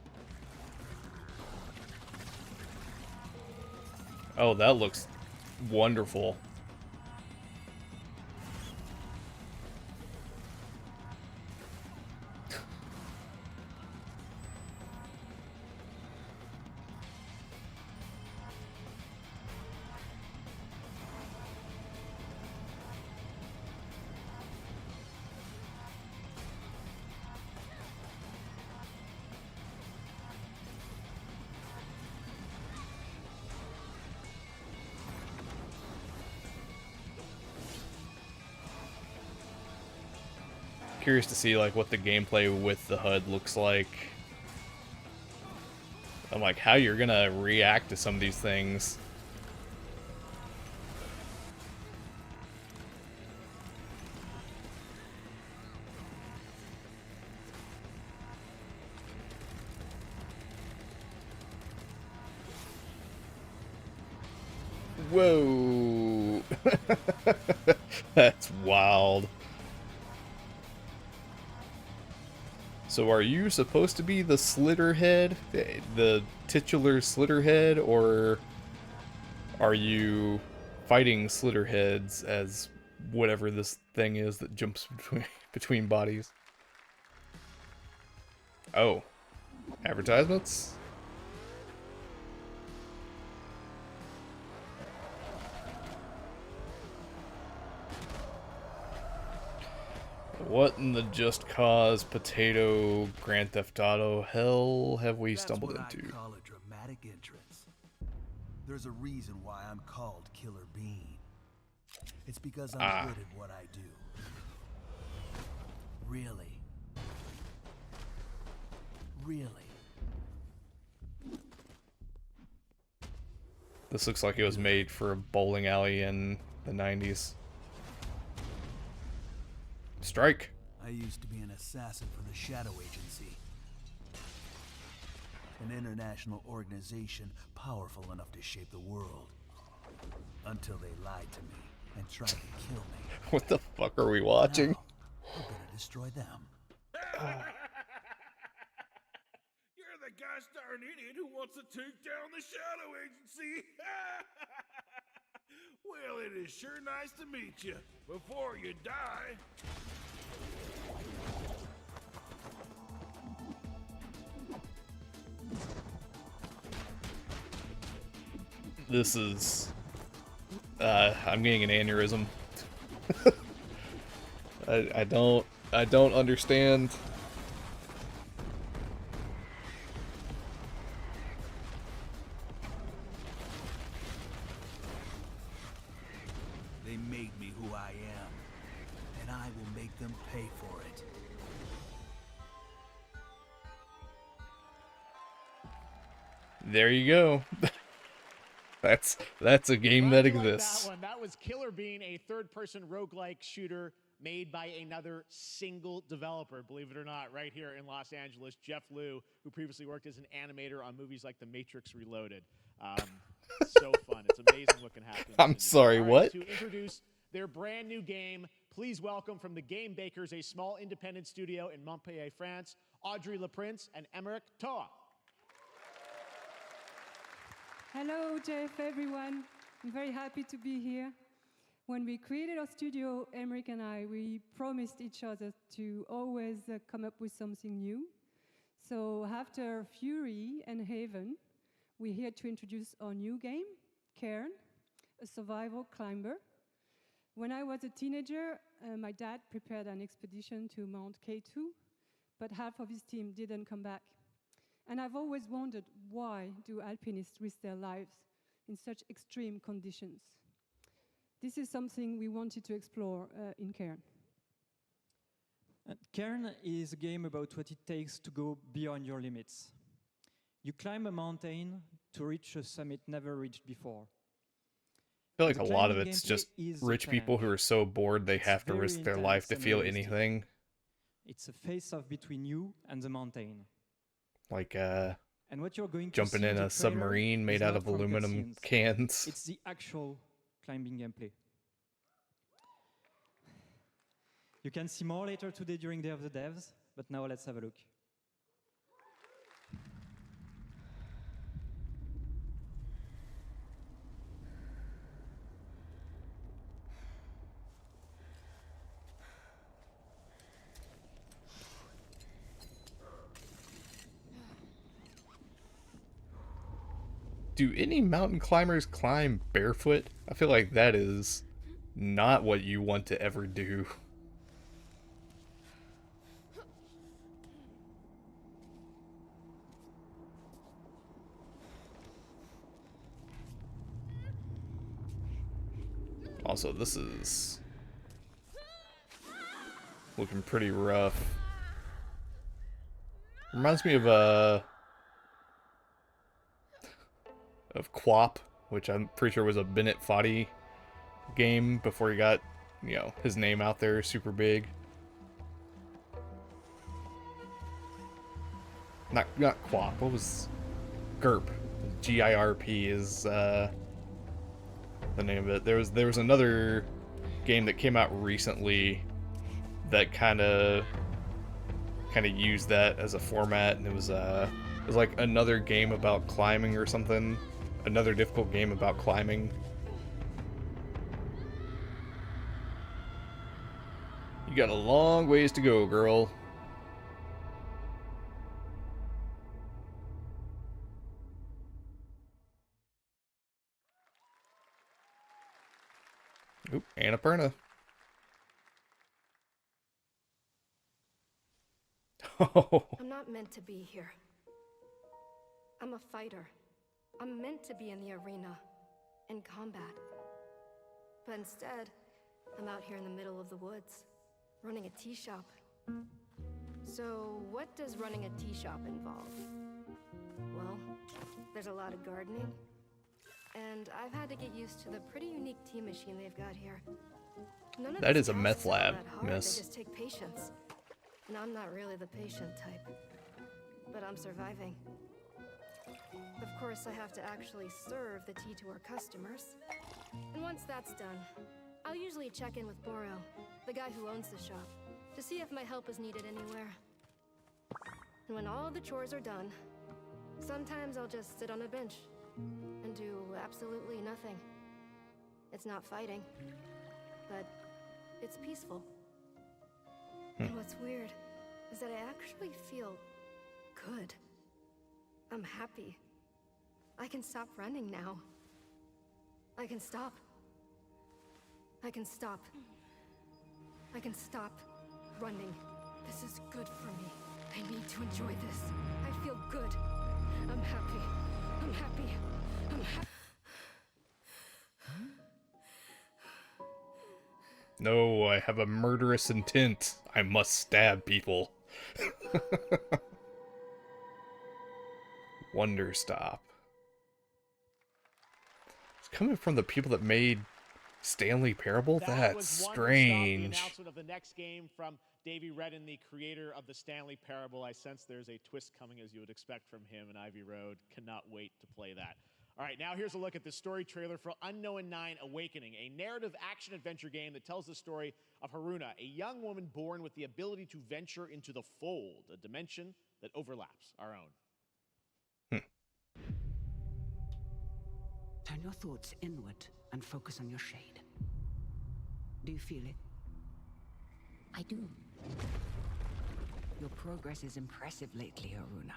Oh, that looks wonderful. Curious to see like what the gameplay with the HUD looks like. I'm like, how you're gonna react to some of these things. Whoa. That's wild. So are you supposed to be the Slitterhead, the titular Slitterhead, or are you fighting Slitterheads as whatever this thing is that jumps between bodies? Oh, advertisements? What in the Just Cause potato Grand Theft Auto hell have we stumbled into? That's what I call a dramatic entrance. There's a reason why I'm called Killer Bean. It's because I'm good at what I do. Really. Really. This looks like it was made for a bowling alley in the 90s. Strike. I used to be an assassin for the Shadow Agency. An international organization powerful enough to shape the world. Until they lied to me and tried to kill me. What the fuck are we watching? Now, we're gonna destroy them. an idiot who wants to take down the Shadow Agency. Well, it is sure nice to meet you. Before you die. This is... I'm getting an aneurysm. I don't understand. They made me who I am, and I will make them pay for it. There you go. That's a game that exists. That one. That was Killer Bean, a third-person roguelike shooter made by another single developer, believe it or not, right here in Los Angeles, Jeff Liu, who previously worked as an animator on movies like The Matrix Reloaded. So fun. It's amazing what can happen. I'm sorry, what? To introduce their brand new game, please welcome from the Game Bakers, a small independent studio in Montpellier, France, Audrey Leprince and Emmerich Toa. Hello, Jeff, everyone. I'm very happy to be here. When we created our studio, Emmerich and I, we promised each other to always come up with something new. So after Fury and Haven, we're here to introduce our new game, Cairn, a survival climber. When I was a teenager, my dad prepared an expedition to Mount K2, but half of his team didn't come back. And I've always wondered, why do alpinists risk their lives in such extreme conditions? This is something we wanted to explore in Cairn. Cairn is a game about what it takes to go beyond your limits. You climb a mountain to reach a summit never reached before. I feel like a lot of it's just rich people who are so bored they have to risk their life to feel anything. It's a face-off between you and the mountain. Like and what you're going to jumping see in a submarine made out of aluminum cans. It's the actual climbing gameplay. You can see more later today during Day of the Devs, but now let's have a look. Do any mountain climbers climb barefoot? I feel like that is not what you want to ever do. Also, this is looking pretty rough. Reminds me of Quap, which I'm pretty sure was a Bennett Foddy game before he got, you know, his name out there super big. Not Quap. What was GIRP? GIRP is the name of it. There was another game that came out recently that kind of used that as a format, and it was like another game about climbing or something. Another difficult game about climbing. You got a long ways to go, girl. Oop, Annapurna. I'm not meant to be here. I'm a fighter. I'm meant to be in the arena, in combat. But instead, I'm out here in the middle of the woods, running a tea shop. So, what does running a tea shop involve? Well, there's a lot of gardening, and I've had to get used to the pretty unique tea machine they've got here. None of That these is a tasks meth are lab, that hard, miss. They just take patience. And I'm not really the patient type. But I'm surviving. Of course, I have to actually serve the tea to our customers. And once that's done, I'll usually check in with Boro, the guy who owns the shop, to see if my help is needed anywhere. And when all the chores are done, Sometimes I'll just sit on a bench and do absolutely nothing. It's not fighting, but it's peaceful. And what's weird is that I actually feel good. I'm happy. I can stop running now. I can stop. I can stop. I can stop running. This is good for me. I need to enjoy this. I feel good. I'm happy. I'm happy. I'm happy. No, I have a murderous intent. I must stab people. Wonder Stop. It's coming from the people that made Stanley Parable? That's strange. The announcement of the next game from Davey Redden, the creator of the Stanley Parable. I sense there's a twist coming, as you would expect from him in Ivy Road. Cannot wait to play that. All right, now here's a look at the story trailer for Unknown 9 Awakening, a narrative action-adventure game that tells the story of Haruna, a young woman born with the ability to venture into the fold, a dimension that overlaps our own. Turn your thoughts inward and focus on your shade. Do you feel it? I do. Your progress is impressive lately, Haruna.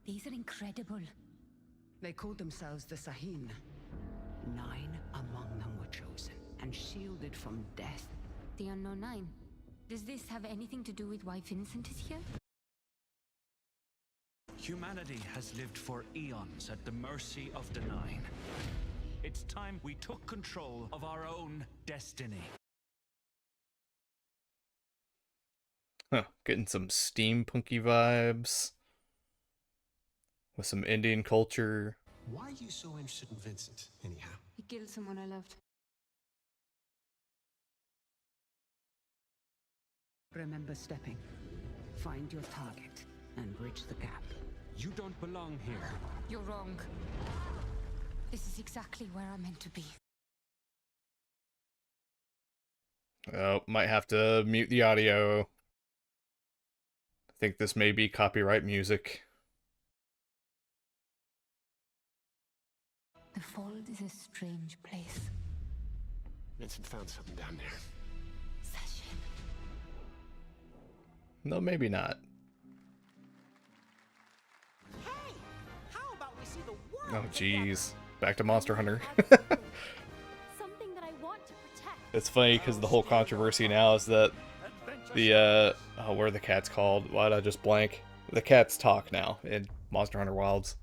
These are incredible. They called themselves the Sahin. 9 among them were chosen and shielded from death. The Unknown 9. Does this have anything to do with why Vincent is here? Humanity has lived for eons at the mercy of the 9. It's time we took control of our own destiny. Huh, getting some steampunky vibes. With some Indian culture. Why are you so interested in Vincent, anyhow? He killed someone I loved. Remember stepping. Find your target and bridge the gap. You don't belong here. You're wrong. This is exactly where I'm meant to be. Oh, might have to mute the audio. I think this may be copyright music. The Fold is a strange place. Vincent found something down there. Session. No, maybe not. Hey, how about we see the world? Oh, jeez. Back to Monster Hunter. Something that I want to protect. It's funny because the whole controversy now is that the, oh, what are the cats called? Why'd I just blank? The cats talk now in Monster Hunter Wilds.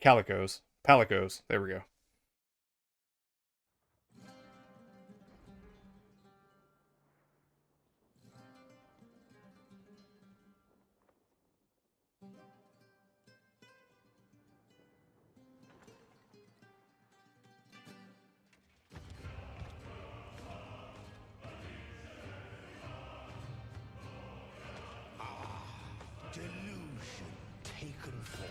Calicos. Palicos. There we go. Delusion taken form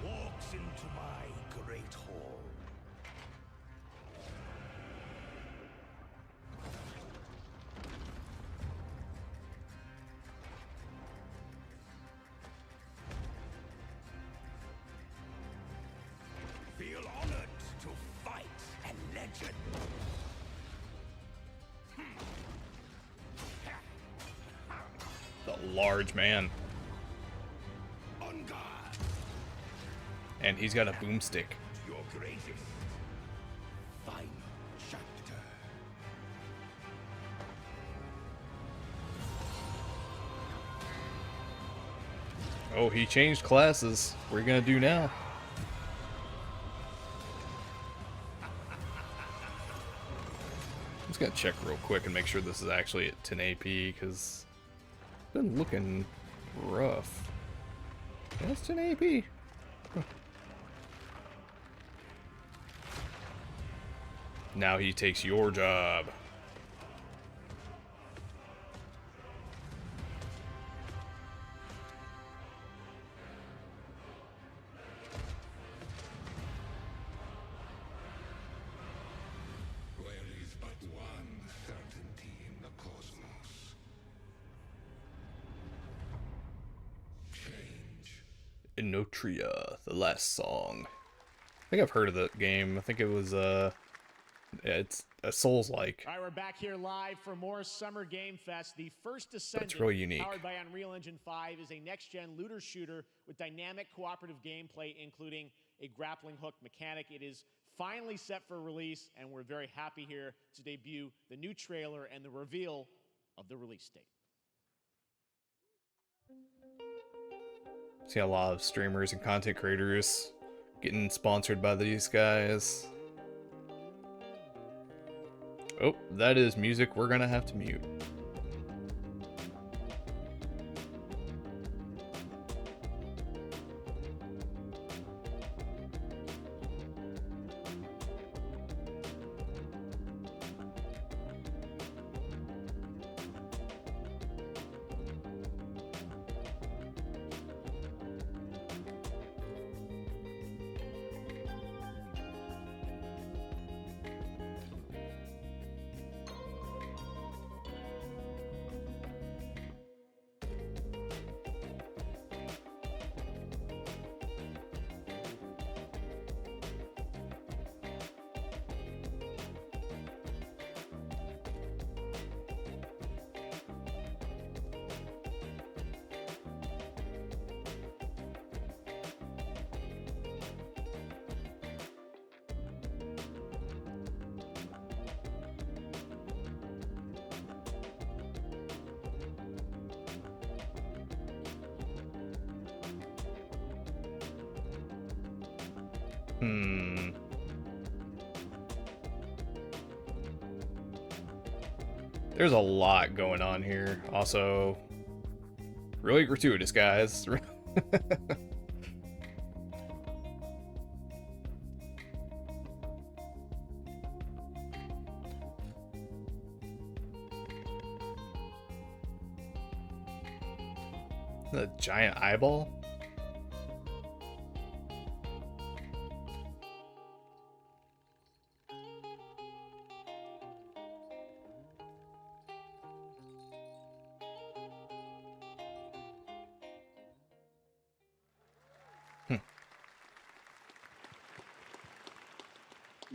walks into my great hall. Feel honored to fight a legend. The large man. And he's got a boomstick. Your greatest final chapter. Oh, he changed classes. What are you gonna do now? I'm just gonna check real quick and make sure this is actually at 10 AP because it's been looking rough. Yeah, it's 10 AP. Huh. Now he takes your job. There is but one certainty in the cosmos. Inotria, the last song. I think I've heard of that game. I think it was yeah, it's a Souls-like. All right, we're back here live for more Summer Game Fest. The first Descendant, it's really unique. Powered by Unreal Engine 5, is a next-gen looter shooter with dynamic cooperative gameplay, including a grappling hook mechanic. It is finally set for release, and we're very happy here to debut the new trailer and the reveal of the release date. See a lot of streamers and content creators getting sponsored by these guys. Oh, that is music we're gonna have to mute. There's a lot going on here. Also, really gratuitous, guys. The giant eyeball?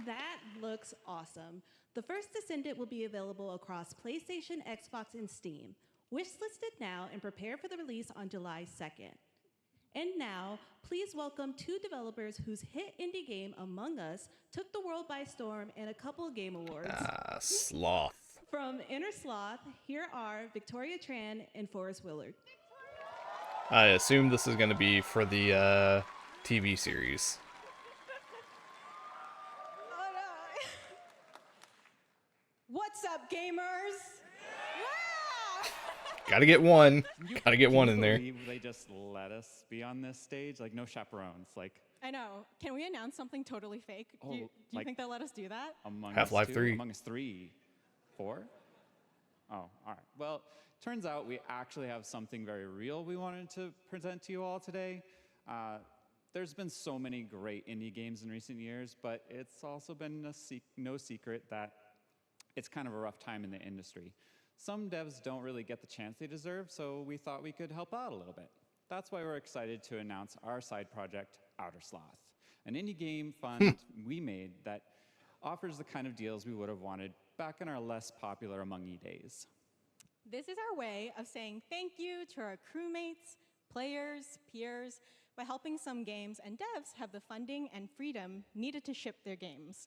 That looks awesome. The first Descendant will be available across PlayStation, Xbox, and Steam. Wishlisted now and prepare for the release on July 2nd. And now, please welcome two developers whose hit indie game, Among Us, took the world by storm in a couple of game awards. Sloth. From Inner Sloth, here are Victoria Tran and Forrest Willard. I assume this is going to be for the TV series. What's up, gamers? Gotta get one. Gotta get one in there. They just let us be on this stage, like no chaperones. Like I know. Can we announce something totally fake? Do you like think they'll let us do that? Half-Life 3. Among Us 3, 4. Oh, all right. Well, turns out we actually have something very real we wanted to present to you all today. There's been so many great indie games in recent years, but it's also been no secret that it's kind of a rough time in the industry. Some devs don't really get the chance they deserve, so we thought we could help out a little bit. That's why we're excited to announce our side project, Outer Sloth, an indie game fund we made that offers the kind of deals we would have wanted back in our less popular Among E days. This is our way of saying thank you to our crewmates, players, peers, by helping some games and devs have the funding and freedom needed to ship their games.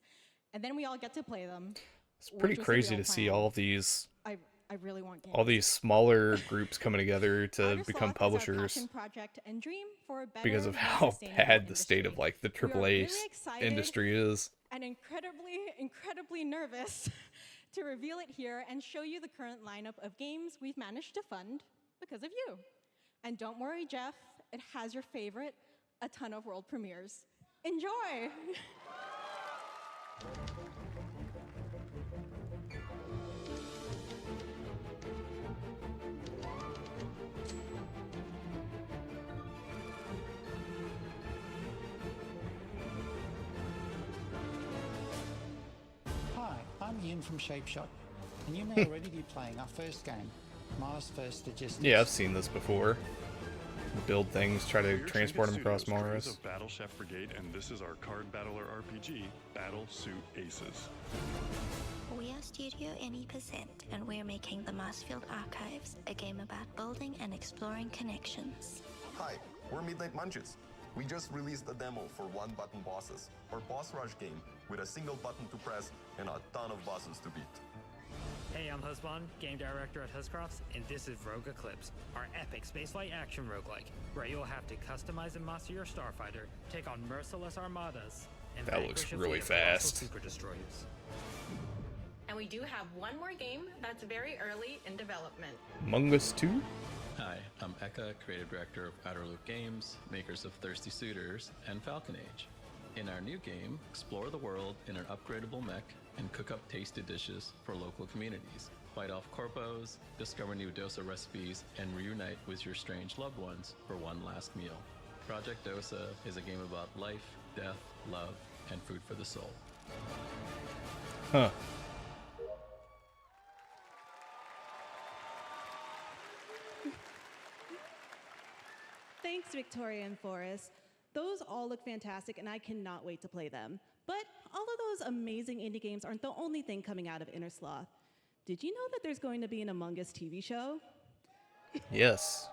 And then we all get to play them. It's pretty crazy to see all of these. I really want games. All these smaller groups coming together to Outer become Sloth publishers is our passion project and dream for a better, because of more how sustainable bad the state of like the We are AAA really excited industry is. and incredibly nervous to reveal it here and show you the current lineup of games we've managed to fund because of you. And don't worry, Geoff, it has your favorite, a ton of world premieres. Enjoy! Hi, I'm Ian from Shapeshot, and you may already be playing our first game, Mars First Logistics. Yeah, I've seen this before. build things, try to We're transport them Trinket across Studios, creators Mars. of Battle Chef Brigade, and this is our card battler RPG, Battle Suit Aces. We are Studio NE%, and we're making the Marsfield Archives, a game about building and exploring connections. Hi, we're Midnight Munches. We just released a demo for one-button bosses, or boss rush game with a single button to press and a ton of bosses to beat. Hey, I'm Husband, game director at Huscrofts, and this is Rogue Eclipse, our epic spaceflight action roguelike, where you'll have to customize and master your starfighter, take on merciless armadas, and That looks vanquish a really fleet of colossal fast. super destroyers. And we do have one more game that's very early in development. Among Us 2? Hi, I'm Eka, creative director of Outer Loop Games, makers of Thirsty Suitors and Falcon Age. In our new game, explore the world in an upgradable mech and cook up tasty dishes for local communities. Fight off corpos, discover new dosa recipes, and reunite with your strange loved ones for one last meal. Project Dosa is a game about life, death, love, and food for the soul. Huh. Thanks, Victoria and Forrest. Those all look fantastic, and I cannot wait to play them. But all of those amazing indie games aren't the only thing coming out of Inner Sloth. Did you know that there's going to be an Among Us TV show? Yes.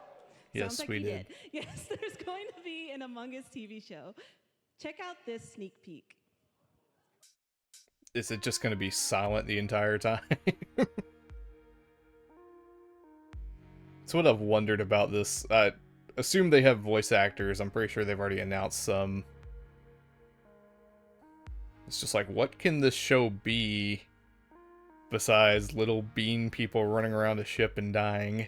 Yes, Sounds like we you did. Yes, there's going to be an Among Us TV show. Check out this sneak peek. Is it just going to be silent the entire time? That's what I've wondered about this. I assume they have voice actors. I'm pretty sure they've already announced some. It's just like, what can this show be besides little bean people running around a ship and dying?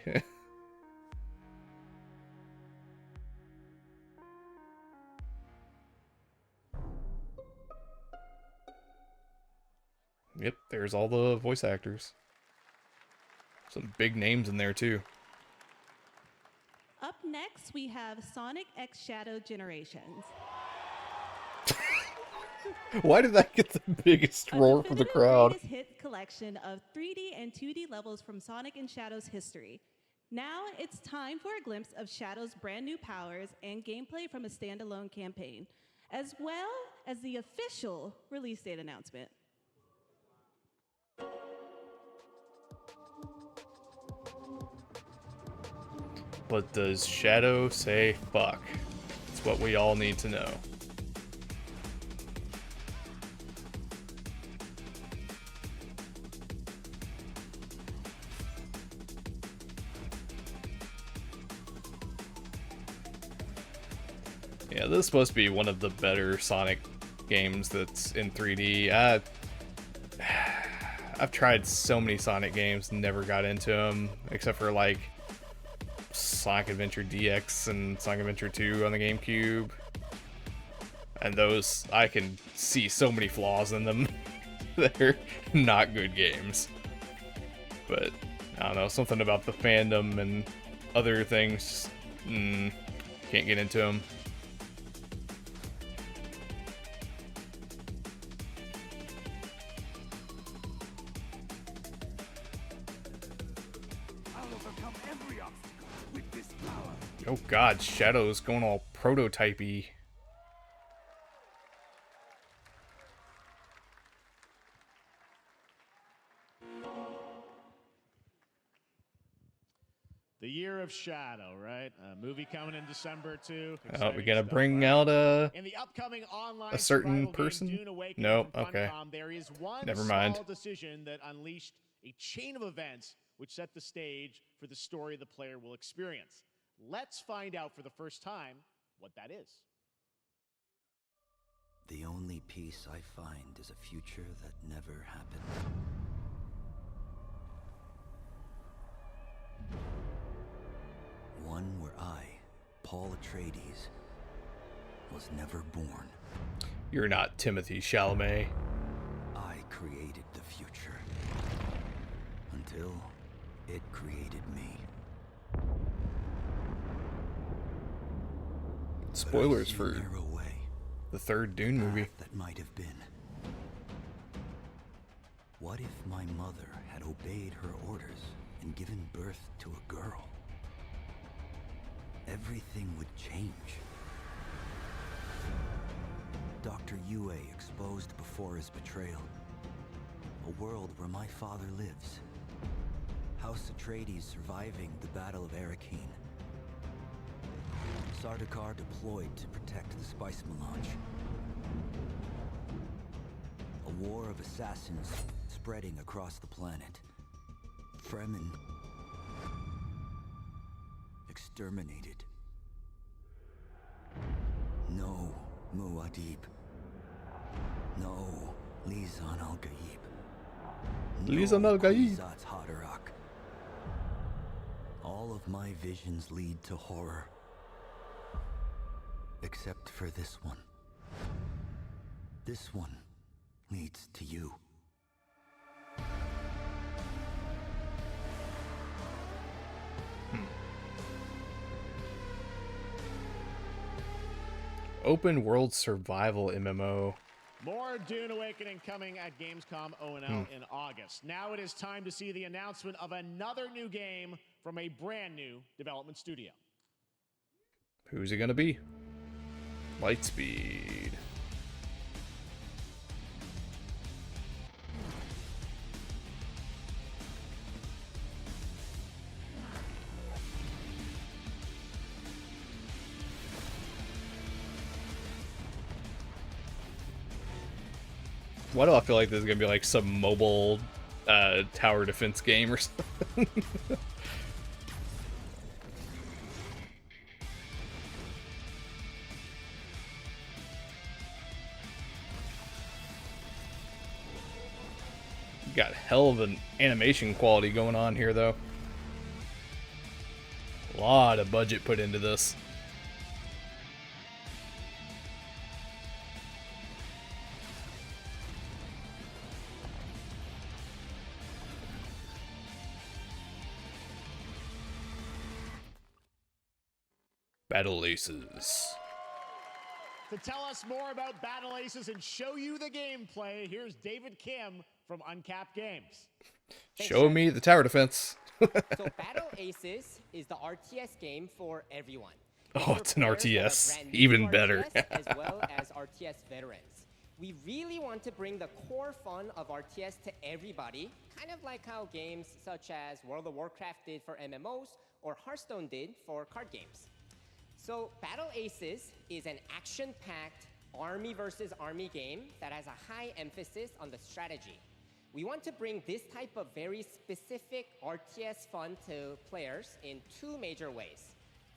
Yep, there's all the voice actors. Some big names in there too. Up next, we have Sonic X Shadow Generations. Why did that get the biggest roar from the crowd? Greatest hit collection of 3D and 2D levels from Sonic and Shadow's history. Now it's time for a glimpse of Shadow's brand new powers and gameplay from a standalone campaign, as well as the official release date announcement. But does Shadow say fuck? It's what we all need to know. Yeah, this is supposed to be one of the better Sonic games that's in 3D. I've tried so many Sonic games, never got into them, except for like Sonic Adventure DX and Sonic Adventure 2 on the GameCube. And those, I can see so many flaws in them. They're not good games. But, I don't know, something about the fandom and other things, can't get into them. Oh god, Shadow's going all prototypey. The Year of Shadow, right? A movie coming in December too. Oh, we gotta bring out In the upcoming online a certain survival person? game, Dune Awakening Nope, from okay. Funcom, there is one Never mind. small decision that unleashed a chain of events which set the stage for the story the player will experience. Let's find out for the first time what that is. The only peace I find is a future that never happened. One where I, Paul Atreides, was never born. You're not Timothy Chalamet. I created the future. Until it created me. Spoilers for the third Dune movie. That might have been. What if my mother had obeyed her orders and given birth to a girl? everything would change. Dr. Yue exposed before his betrayal. A world where my father lives. House Atreides surviving the Battle of Arrakeen. Sardaukar deployed to protect the spice melange. A war of assassins spreading across the planet. Fremen exterminated. No Muad'Dib. No Lisan al-Gaib. Lisan al-Gaib. Kwisatz Haderach. All of my visions lead to horror. Except for this one. This one leads to you. Open world survival MMO. More Dune Awakening coming at Gamescom O&L in August. Now it is time to see the announcement of another new game from a brand new development studio. Who's it gonna be? Lightspeed. Why do I feel like this is gonna be like some mobile tower defense game or something? Got hell of an animation quality going on here, though. A lot of budget put into this. Battle Aces. To tell us more about Battle Aces and show you the gameplay, here's David Kim from Uncapped Games. Show me the tower defense. So Battle Aces is the RTS game for everyone. Oh, it's an RTS. Even better. As well as RTS veterans. We really want to bring the core fun of RTS to everybody, kind of like how games such as World of Warcraft did for MMOs or Hearthstone did for card games. So Battle Aces is an action-packed army versus army game that has a high emphasis on the strategy. We want to bring this type of very specific RTS fun to players in two major ways.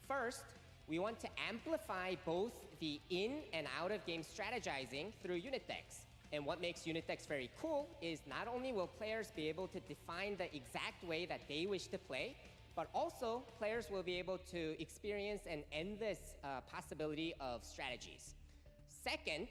First, we want to amplify both the in and out of game strategizing through unit decks. And what makes unit decks very cool is not only will players be able to define the exact way that they wish to play, but also players will be able to experience an endless possibility of strategies. Second,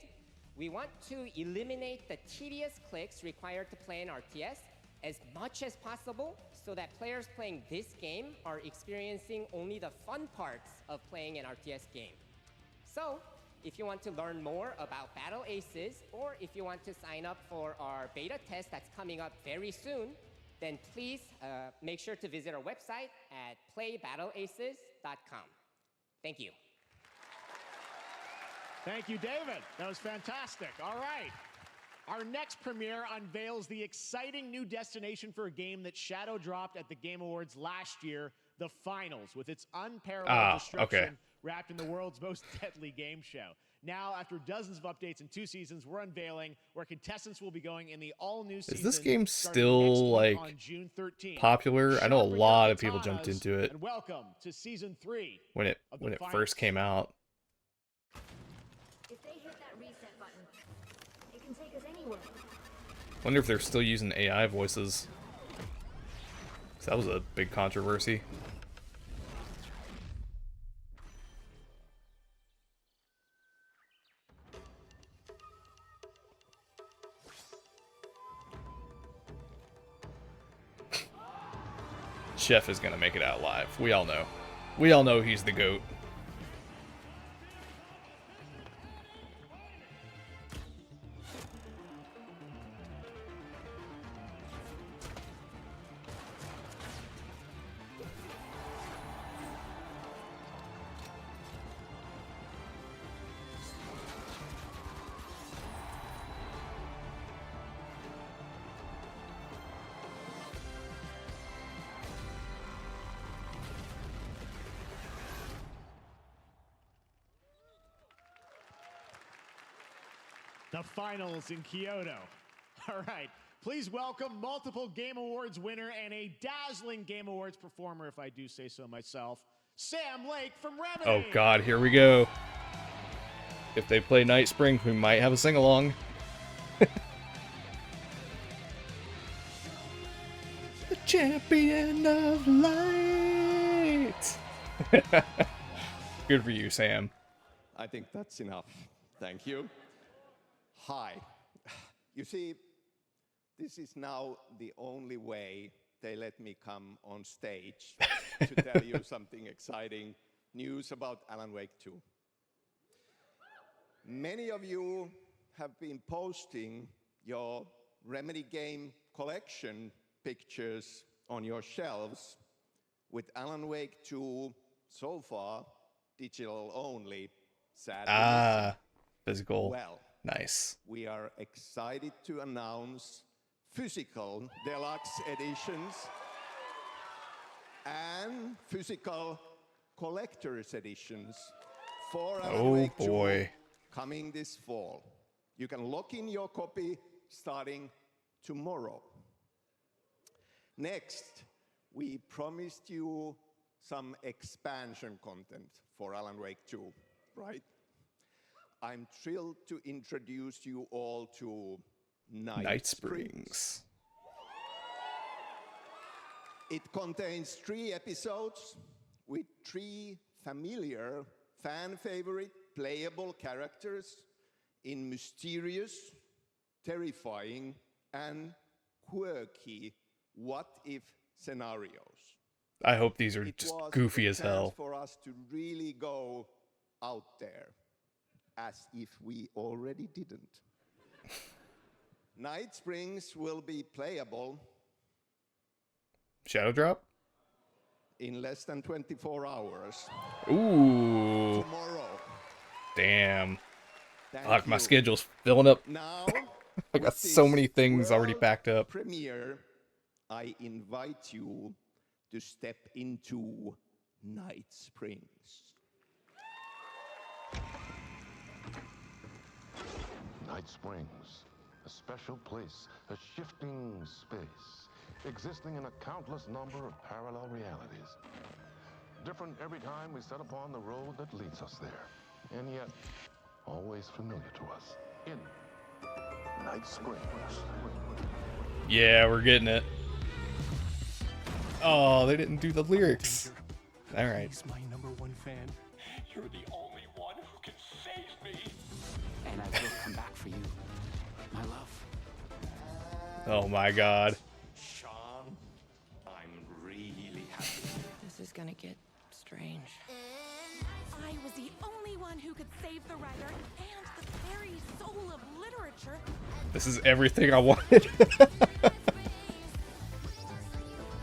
we want to eliminate the tedious clicks required to play an RTS as much as possible so that players playing this game are experiencing only the fun parts of playing an RTS game. So, if you want to learn more about Battle Aces, or if you want to sign up for our beta test that's coming up very soon, then please make sure to visit our website at playbattleaces.com. Thank you. Thank you, David. That was fantastic. All right. Our next premiere unveils the exciting new destination for a game that shadow dropped at the Game Awards last year, the Finals, with its unparalleled destruction wrapped in the world's most deadly game show. Now, after dozens of updates and 2 seasons, we're unveiling where contestants will be going in the all-new season. Is this game still like popular? I know a lot of people jumped into it. And welcome to season 3 when it first came out. If they hit that reset button, it can take us anywhere. Wonder if they're still using AI voices. 'Cause that was a big controversy. Geoff is gonna make it out alive. We all know. We all know he's the GOAT. The finals in Kyoto. All right. Please welcome multiple Game Awards winner and a dazzling Game Awards performer, if I do say so myself, Sam Lake from Remedy. Oh God, here we go. If they play Night Spring, we might have a sing-along. The champion of light. Good for you, Sam. I think that's enough. Thank you. Hi. You see, this is now the only way they let me come on stage to tell you something exciting news about Alan Wake 2. Many of you have been posting your Remedy game collection pictures on your shelves with Alan Wake 2 so far digital only. Sadly, physical. Well, nice. We are excited to announce physical deluxe editions and physical collector's editions for Alan Wake 2 coming this fall. You can lock in your copy starting tomorrow. Next, we promised you some expansion content for Alan Wake 2, right? I'm thrilled to introduce you all to Night Springs. It contains 3 episodes with 3 familiar, fan-favorite, playable characters in mysterious, terrifying, and quirky what-if scenarios. I hope these are just goofy as hell. For us to really go out there, as if we already didn't. Night Springs will be playable. Shadow drop? In less than 24 hours. Ooh. Tomorrow. Damn. Thank Fuck, my you. schedule's filling up. Now, I got so many things already packed up. Premiere, I invite you to step into Night Springs. Night Springs, a special place, a shifting space, existing in a countless number of parallel realities. Different every time we set upon the road that leads us there, and yet always familiar to us in Night Springs. Yeah, we're getting it. Oh, they didn't do the lyrics. All right. He's my #1 fan. You're the only one who can save me. And I will come back for you, my love. Oh my God. Sean, I'm really happy. This is gonna get strange. I was the only one who could save the writer and the very soul of literature. This is everything I wanted.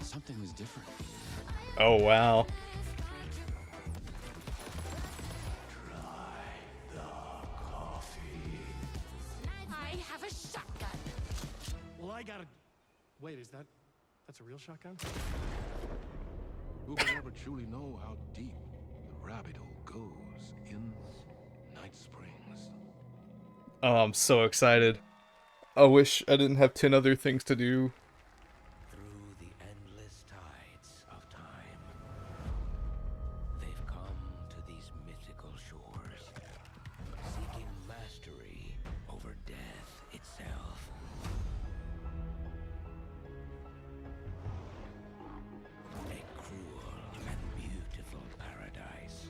Something was different. Oh wow. I have a shotgun. Well, I gotta... Wait, that's a real shotgun? Who can ever truly know how deep the rabbit hole goes in Night Springs? Oh, I'm so excited. I wish I didn't have 10 other things to do. Through the endless tides of time, they've come to these mythical shores, seeking mastery over death itself. A cruel and beautiful paradise,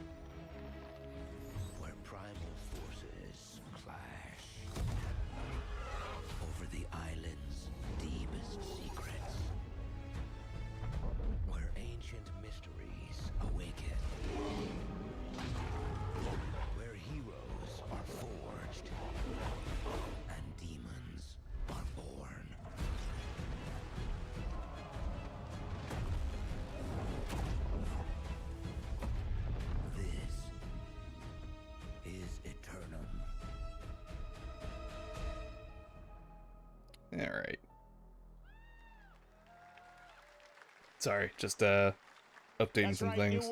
where primal forces clash over the island's deepest secrets, where ancient mysteries awaken, where heroes are forged and demons are born. This is Eternum. All right. Sorry, just updating That's some right. things.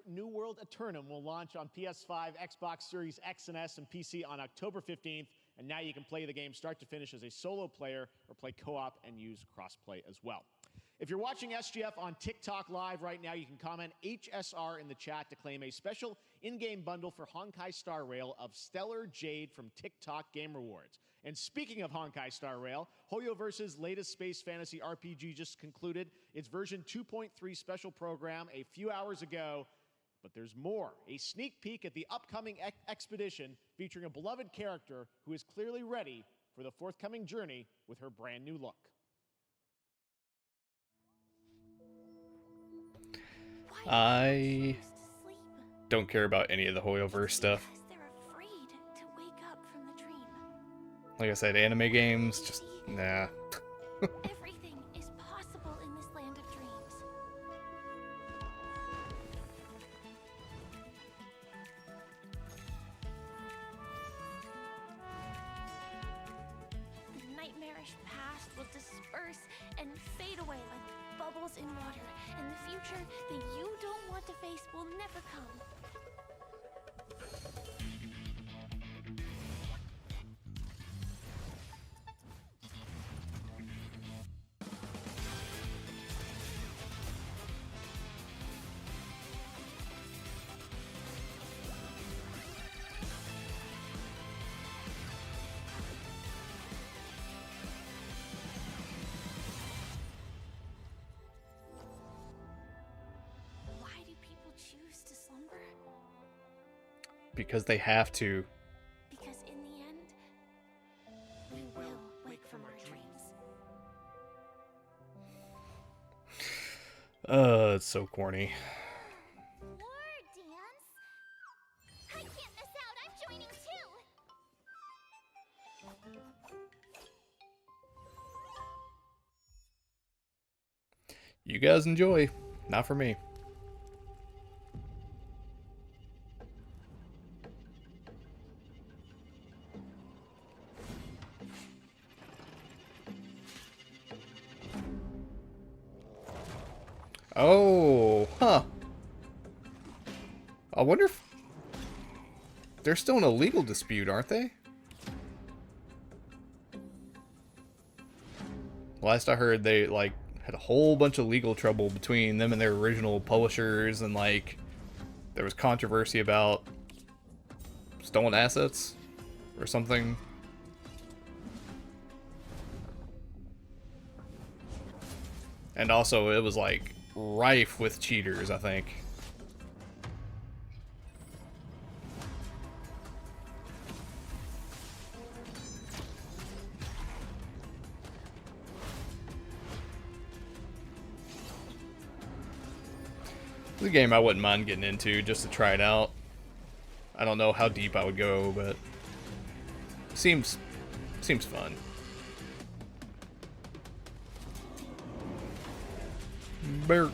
New World Eternum will launch on PS5, Xbox Series X and S, and PC on October 15th, And now you can play the game start to finish as a solo player or play co-op and use crossplay as well. If you're watching SGF on TikTok Live right now, you can comment HSR in the chat to claim a special in-game bundle for Honkai Star Rail of Stellar Jade from TikTok Game Rewards. And speaking of Honkai Star Rail, Hoyoverse's latest space fantasy RPG just concluded its version 2.3 special program a few hours ago. But there's more. A sneak peek at the upcoming expedition featuring a beloved character who is clearly ready for the forthcoming journey with her brand new look. I don't care about any of the Hoyoverse stuff. Like I said, anime games, just nah. Everything is possible in this land of dreams. The nightmarish past will disperse and fade away like bubbles in water, and the future that you don't want to face will never come. Choose to slumber? Because they have to. Because in the end, we will wake from our dreams. It's so corny. War dance? I can't miss out. I'm joining too. You guys enjoy. Not for me. Oh, huh. I wonder if they're still in a legal dispute, aren't they? Last I heard, they like had a whole bunch of legal trouble between them and their original publishers, and like there was controversy about stolen assets or something. And also it was like rife with cheaters, I think. It's a game I wouldn't mind getting into just to try it out. I don't know how deep I would go, but seems fun. Bear.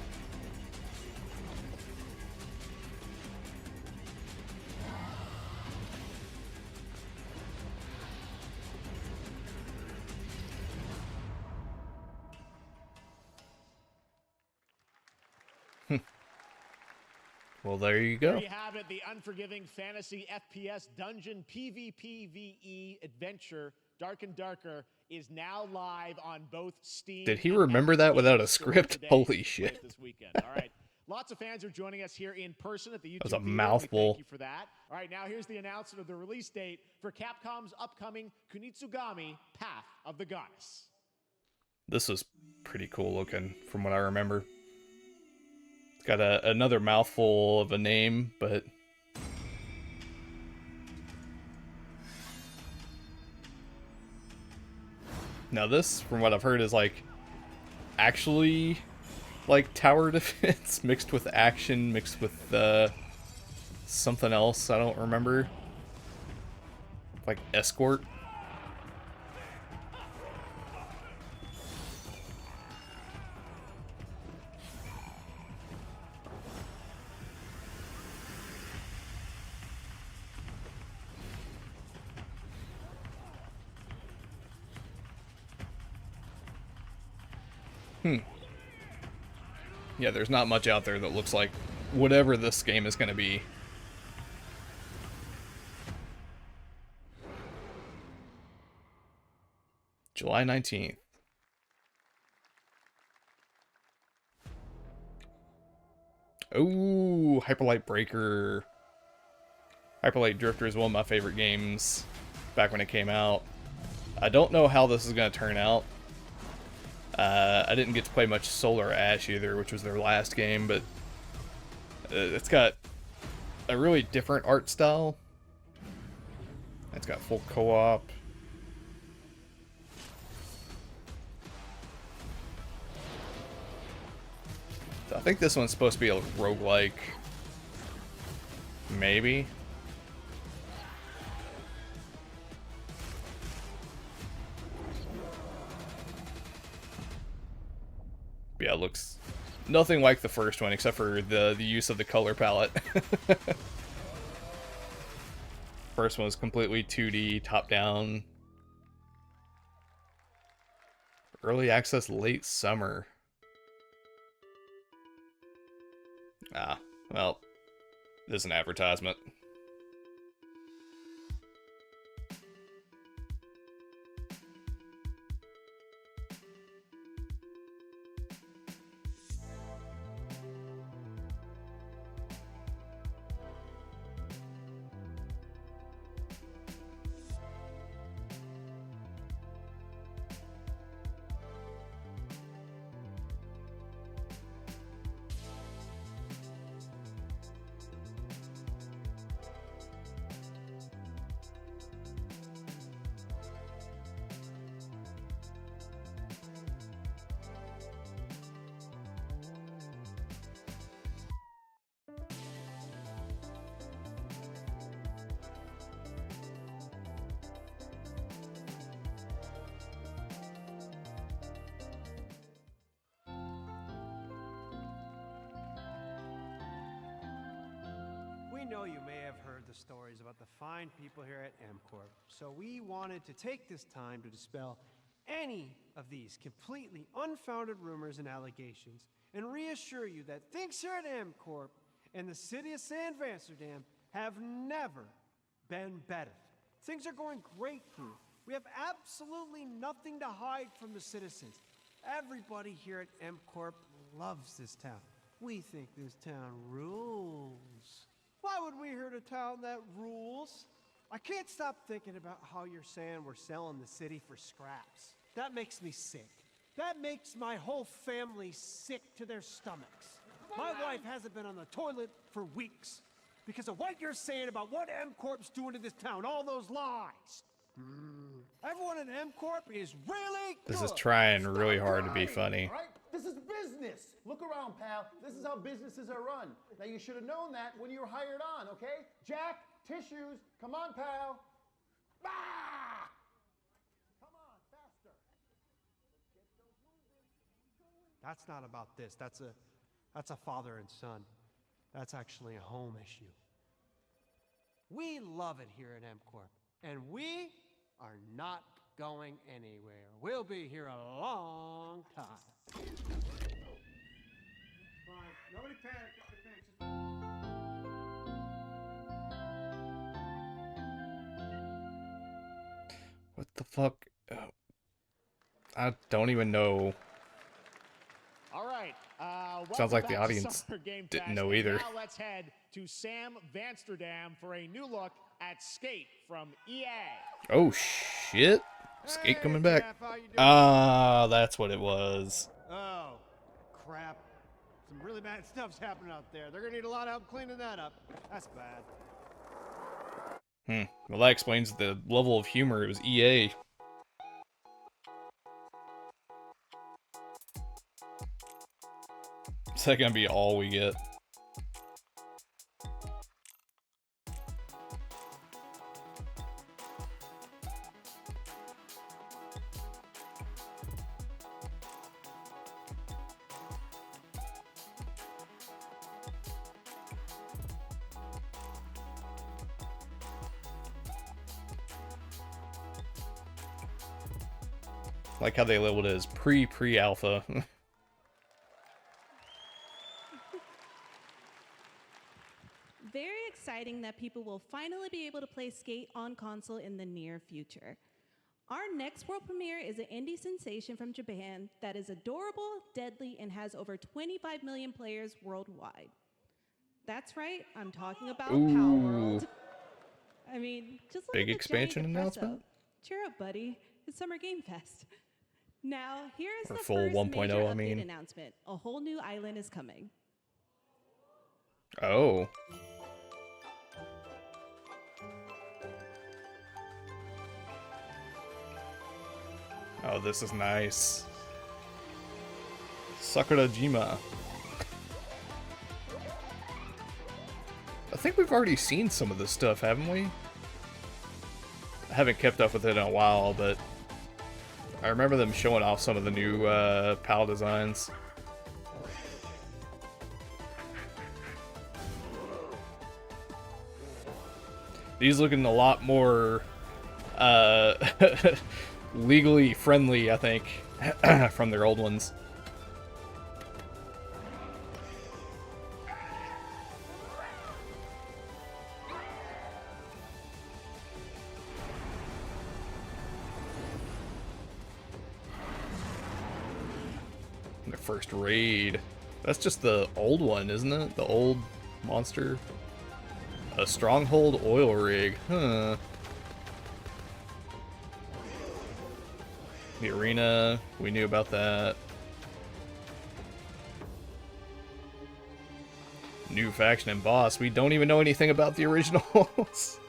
Well, there you go. There you have it, the unforgiving fantasy FPS dungeon PvPvE adventure, Dark and Darker, is now live on both Steam. Did he remember that without a script? Holy shit. This weekend. All right. Lots of fans are joining us here in person at the YouTube. That was a theater. mouthful. Thank you for that. All right, now here's the announcement of the release date for Capcom's upcoming Kunitsugami Path of the Goddess. This was pretty cool looking from what I remember. It's got another mouthful of a name, but now this, from what I've heard, is like actually like tower defense mixed with action, mixed with something else I don't remember. Like escort. Yeah, there's not much out there that looks like whatever this game is going to be. July 19th. Oh, Hyperlight Breaker. Hyperlight Drifter is one of my favorite games back when it came out. I don't know how this is going to turn out. I didn't get to play much Solar Ash either, which was their last game, but it's got a really different art style. It's got full co-op. I think this one's supposed to be a roguelike. Maybe. Yeah, it looks nothing like the first one except for the use of the color palette. First one was completely 2D, top down. Early access late summer. Ah, well, this is an advertisement. We know you may have heard the stories about the fine people here at MCorp, so we wanted to take this time to dispel any of these completely unfounded rumors and allegations and reassure you that things here at MCorp and the city of San Vansterdam have never been better. Things are going great here. We have absolutely nothing to hide from the citizens. Everybody here at MCorp loves this town. We think this town rules. Why would we hurt a town that rules? I can't stop thinking about how you're saying we're selling the city for scraps. That makes me sick. That makes my whole family sick to their stomachs. My wife hasn't been on the toilet for weeks because of what you're saying about what MCorp's doing to this town, all those lies. Everyone in MCorp is really This is good. trying really hard to be funny. All right? This is business. Look around, pal. This is how businesses are run. Now, you should have known that when you were hired on, okay? Jack, tissues. Come on, pal. Ah! Come on, faster. That's not about this. That's a father and son. That's actually a home issue. We love it here at MCorp, and we are not going anywhere. We'll be here a long time. Fine. Nobody panic. What the fuck? I don't even know. All right. Sounds like the welcome back to audience Summer Game didn't Fest, know and either. Now let's head to Sam Vansterdam for a new look at Skate from EA. Oh shit! Skate coming back. Ah, that's what it was. Oh, crap. Some really bad stuff's happening out there. They're gonna need a lot of help cleaning that up. That's bad. Well, that explains the level of humor. It was EA. Is that gonna be all we get? Like how they labeled it as pre-alpha. Very exciting that people will finally be able to play Skate on console in the near future. Our next world premiere is an indie sensation from Japan that is adorable, deadly, and has over 25 million players worldwide. That's right, I'm talking about Palworld. I mean, just look Big at the expansion giant announcement? Cheer up, buddy. It's Summer Game Fest. Now, here's Or the full first 1.0, major I update mean. announcement. A whole new island is coming. Oh. Oh, this is nice. Sakurajima. I think we've already seen some of this stuff, haven't we? I haven't kept up with it in a while, but I remember them showing off some of the new PAL designs. These looking a lot more legally friendly, I think, from their old ones. Their first raid. That's just the old one, isn't it? The old monster. A stronghold oil rig. Huh. The arena, we knew about that. New faction and boss. We don't even know anything about the originals.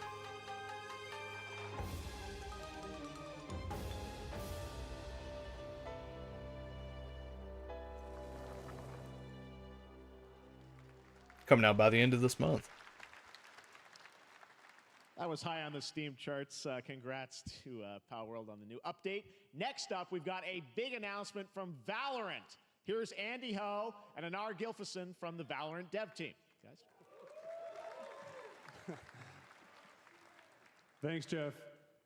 Coming out by the end of this month. That was high on the Steam charts. Congrats to Palworld on the new update. Next up, we've got a big announcement from Valorant. Here's Andy Ho and Anar Gilfison from the Valorant dev team. Guys. Thanks, Jeff.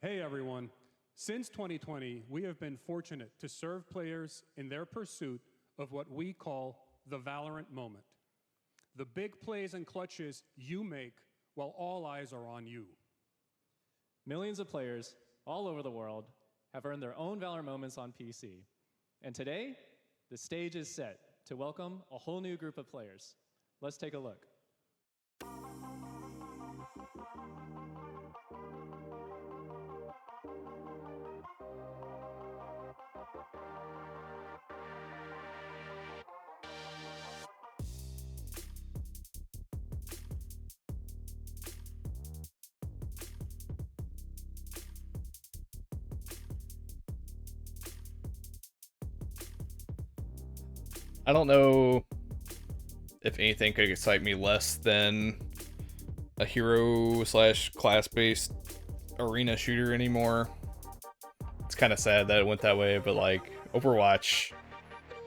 Hey, everyone. Since 2020, we have been fortunate to serve players in their pursuit of what we call the Valorant moment. The big plays and clutches you make while all eyes are on you. Millions of players all over the world have earned their own Valor moments on PC. And today, the stage is set to welcome a whole new group of players. Let's take a look. I don't know if anything could excite me less than a hero / class-based arena shooter anymore. It's kind of sad that it went that way, but like Overwatch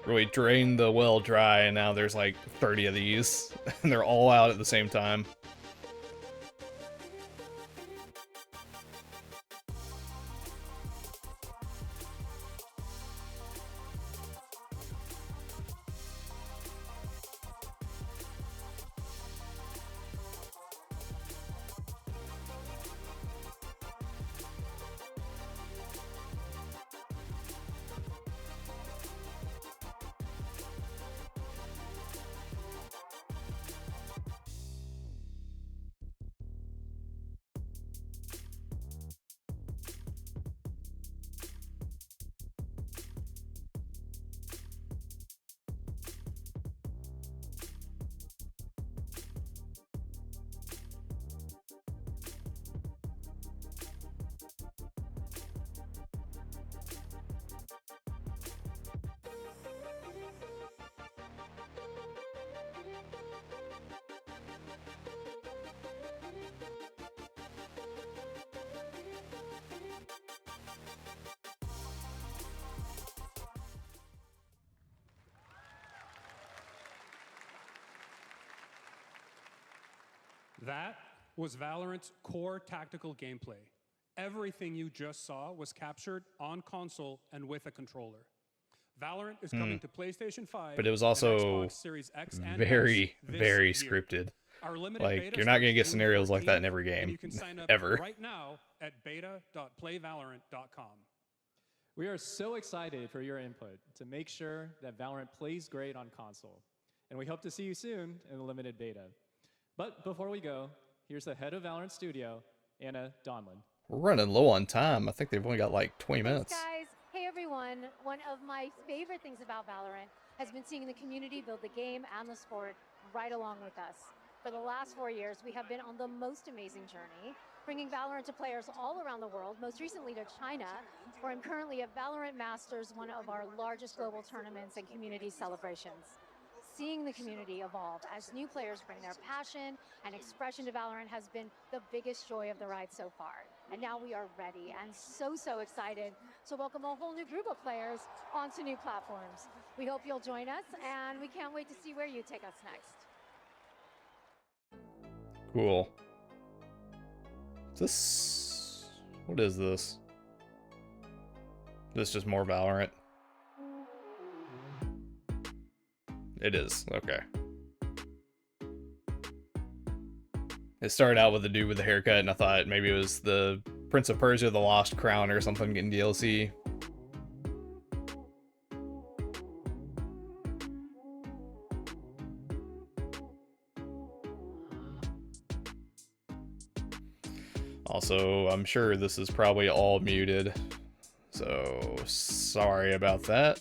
really drained the well dry, and now there's like 30 of these, and they're all out at the same time. That was Valorant's core tactical gameplay. Everything you just saw was captured on console and with a controller. Valorant is coming to PlayStation 5, but it was and also Xbox Series X and very, S this very year. scripted. Our limited Like, beta you're not going to starts get June scenarios like that in 14th, every and game, you can sign up ever. right now at beta.playvalorant.com. We are so excited for your input to make sure that Valorant plays great on console. And we hope to see you soon in the limited beta. But before we go, here's the head of Valorant Studio, Anna Donlin. We're running low on time. I think they've only got like 20 minutes. Thanks, guys. Hey, everyone. One of my favorite things about Valorant has been seeing the community build the game and the sport right along with us. For the last 4 years, we have been on the most amazing journey, bringing Valorant to players all around the world, most recently to China, where I'm currently at Valorant Masters, one of our largest global tournaments and community celebrations. Seeing the community evolve as new players bring their passion and expression to Valorant has been the biggest joy of the ride so far. And now we are ready and so excited to welcome a whole new group of players onto new platforms. We hope you'll join us, and we can't wait to see where you take us next. Cool. What is this? This just more Valorant? It is, okay. It started out with the dude with the haircut, and I thought maybe it was the Prince of Persia: The Lost Crown or something getting DLC. Also, I'm sure this is probably all muted, so sorry about that.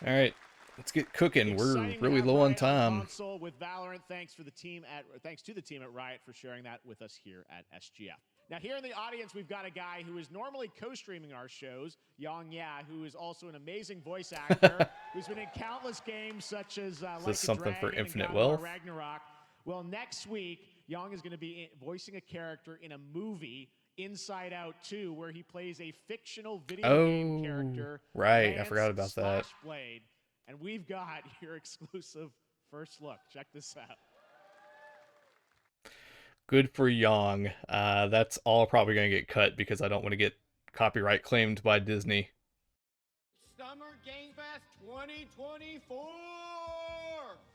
All right, let's get cooking. We're really low on time. With Valorant, thanks to the team at Riot for sharing that with us here at SGF. Now, here in the audience, we've got a guy who is normally co-streaming our shows, Yang Ya, who is also an amazing voice actor, who's been in countless games such as Is this something for Infinite Wealth? Ragnarok. Well, next week, Yang is going to be voicing a character in a movie, Inside Out 2, where he plays a fictional video game character. Right, I forgot about that. Blade, and we've got your exclusive first look. Check this out. Good for Yang. That's all probably going to get cut because I don't want to get copyright claimed by Disney. Summer Game Fest 2024!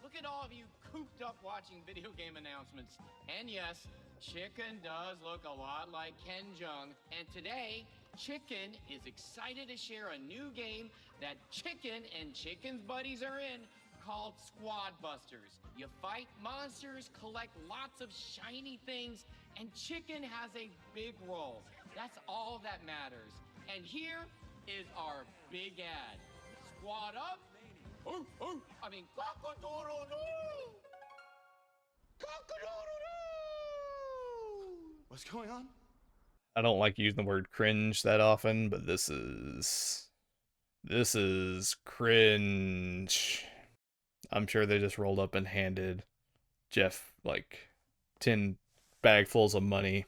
Look at all of you cooped up watching video game announcements. And yes, Chicken does look a lot like Ken Jeong. And today, Chicken is excited to share a new game that Chicken and Chicken's buddies are in called Squad Busters. You fight monsters, collect lots of shiny things, and Chicken has a big role. That's all that matters. And here is our big ad. Squad up. Cock-a-doodle-doo! Cock-a-doodle-doo! What's going on? I don't like using the word cringe that often, but this is cringe. I'm sure they just rolled up and handed Geoff like 10 bagfuls of money.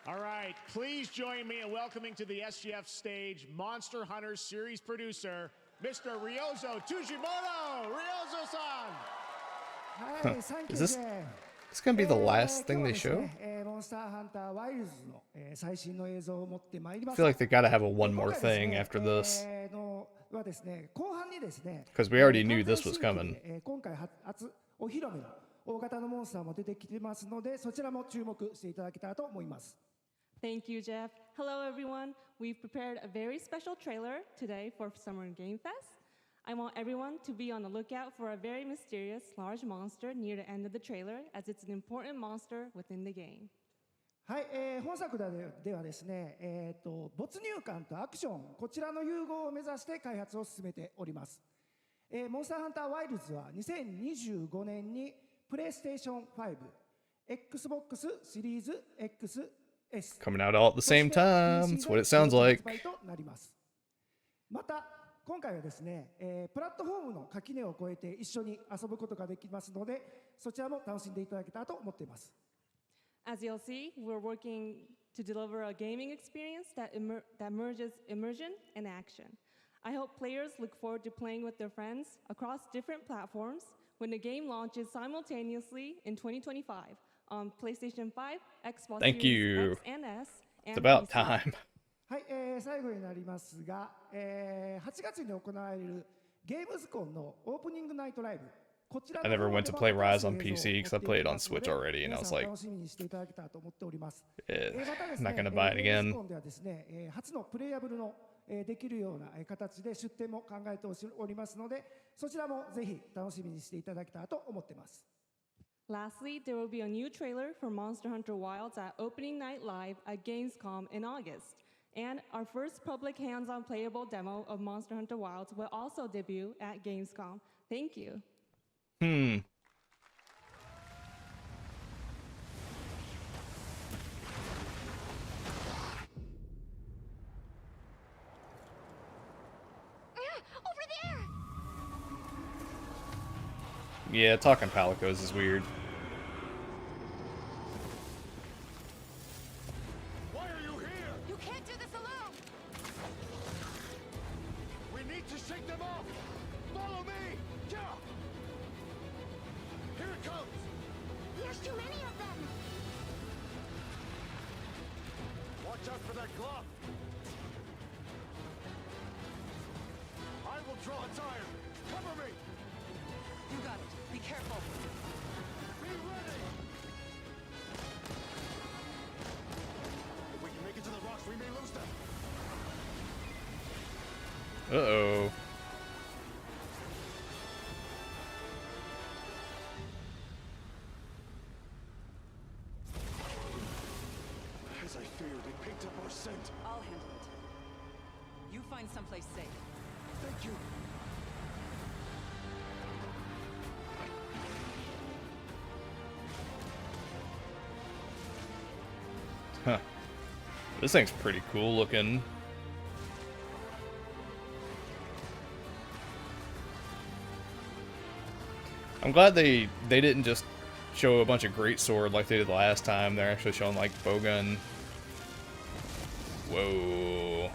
All right, please join me in welcoming to the SGF stage Monster Hunter series producer, Mr. Ryozo Tujimoto! Ryozo-san! Is this gonna be the last thing they show? I feel like they gotta have a one more thing after this. Because we already knew this was coming. Thank you, Geoff. Hello, everyone. We've prepared a very special trailer today for Summer Game Fest. I want everyone to be on the lookout for a very mysterious large monster near the end of the trailer, as it's an important monster within the game. はい、本作ではですね、没入感とアクション、こちらの融合を目指して開発を進めております。モンスターハンターワイルズは2025年にプレイステーション5、Xbox シリーズ XS Coming out all at the same time. That's what it sounds like. 発売となります。また今回はですね、プラットフォームの垣根を越えて一緒に遊ぶことができますので、そちらも楽しんでいただけたらと思っています。As you'll see, we're working to deliver a gaming experience that merges immersion and action. I hope players look forward to playing with their friends across different platforms when the game launches simultaneously in 2025 on PlayStation 5, Xbox Thank Series you. X and S, It's and about PC. time. はい、最後になりますが、8月に行われるゲームズコンのオープニングナイトライブ。こちら I never went to play Rise on PC because I played it on Switch already, and I was like, 楽しみにしていただけたらと思っております。I'm not gonna buy it ゲーム again. ズコンではですね、初のプレイヤブルのできるような形で出展も考えておりますので、そちらもぜひ楽しみにしていただけたらと思っています。Lastly, there will be a new trailer for Monster Hunter Wilds at Opening Night Live at Gamescom in August. And our first public hands-on playable demo of Monster Hunter Wilds will also debut at Gamescom. Thank you. Hmm. Over there! Yeah, talking palicos is weird. Why are you here? You can't do this alone! We need to shake them off! Follow me! Yeah! Here it comes! There's too many of them! Watch out for that glove! I will draw its iron! Cover me! You got it. Be careful. Be ready! If we can make it to the rocks, we may lose them! Uh-oh. As I feared, it picked up our scent. I'll handle it. You find someplace safe. Thank you. Huh. This thing's pretty cool looking. I'm glad they didn't just show a bunch of greatsword like they did last time. They're actually showing like bowgun. Whoa.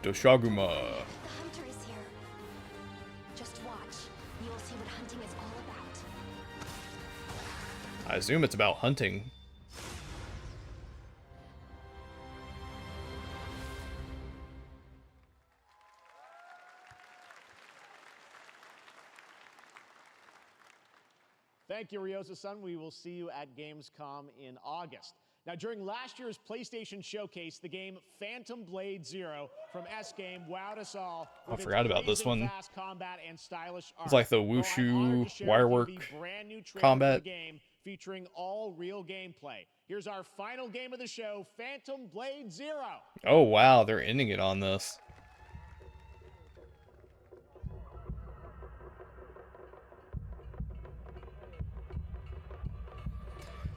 Doshaguma. The hunter is here. Just watch. You'll see what hunting is all about. I assume it's about hunting. Thank you, Ryosa-san. We will see you at Gamescom in August. Now, during last year's PlayStation Showcase, the game Phantom Blade Zero from S-Game wowed us all. I forgot about this one. Fast combat and stylish art. It's like the Well, I'm honored to wushu share wirework with you the brand new trailer combat. for the game featuring all real gameplay. Here's our final game of the show, Phantom Blade Zero. Oh wow, they're ending it on this.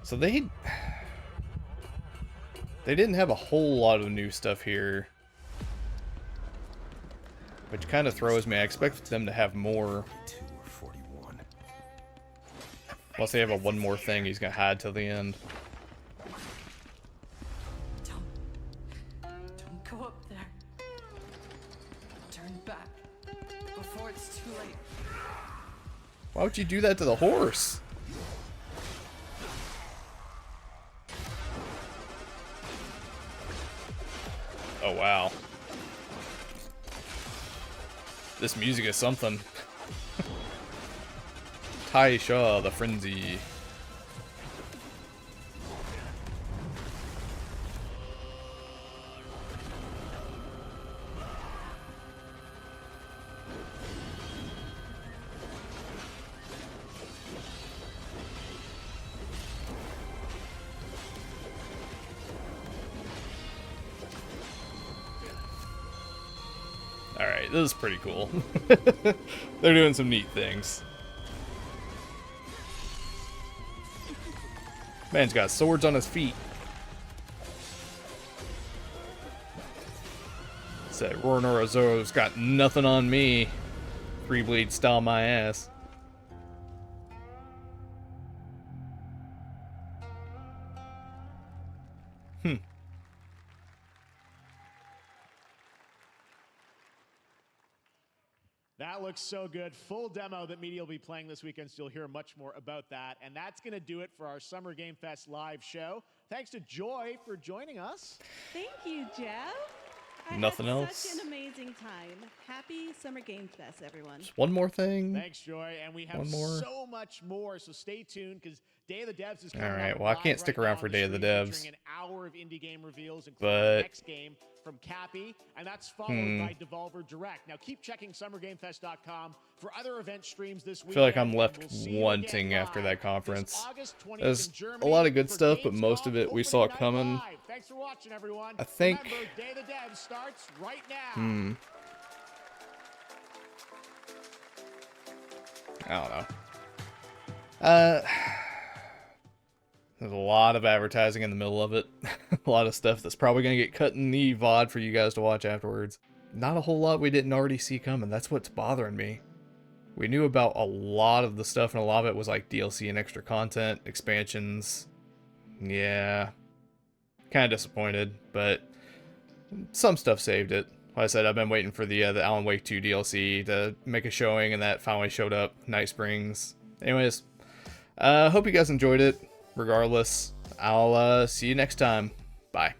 So they didn't have a whole lot of new stuff here, which kind of throws me. I expected them to have more. Plus they have a one more thing he's gonna hide till the end. Don't go up there. Turn back before it's too late. Why would you do that to the horse? Oh wow. This music is something. Taisha, the frenzy. Alright. Alright, this is pretty cool. They're doing some neat things. Man's got swords on his feet. Said Roronorazo's got nothing on me. Three blade style my ass. That looks so good. Full demo that media will be playing this weekend, so you'll hear much more about that. And that's going to do it for our Summer Game Fest live show. Thanks to Joy for joining us. Thank you, Jeff. Nothing had else? Such an amazing time. Happy Summer Game Fest, everyone. Just one more thing. Thanks, Joy. And we have so much more, so stay tuned because Day of the Devs is coming All right, up well, I live can't stick right around now for on Day of the stream, Devs. featuring an hour of indie game reveals, including the next game from Cappy, and that's followed by Devolver Direct. Now keep checking SummerGameFest.com for other event streams this week. I feel like I'm left wanting after that conference. There's a lot of good stuff, but most of it we saw coming. Thanks for watching, everyone. I think. Remember, Day of the Devs starts right now. I don't know. There's a lot of advertising in the middle of it. A lot of stuff that's probably going to get cut in the VOD for you guys to watch afterwards. Not a whole lot we didn't already see coming. That's what's bothering me. We knew about a lot of the stuff, and a lot of it was like DLC and extra content, expansions. Yeah. Kind of disappointed, but some stuff saved it. Like I said, I've been waiting for the Alan Wake 2 DLC to make a showing, and that finally showed up. Night Springs. Anyways, hope you guys enjoyed it. Regardless, I'll see you next time. Bye.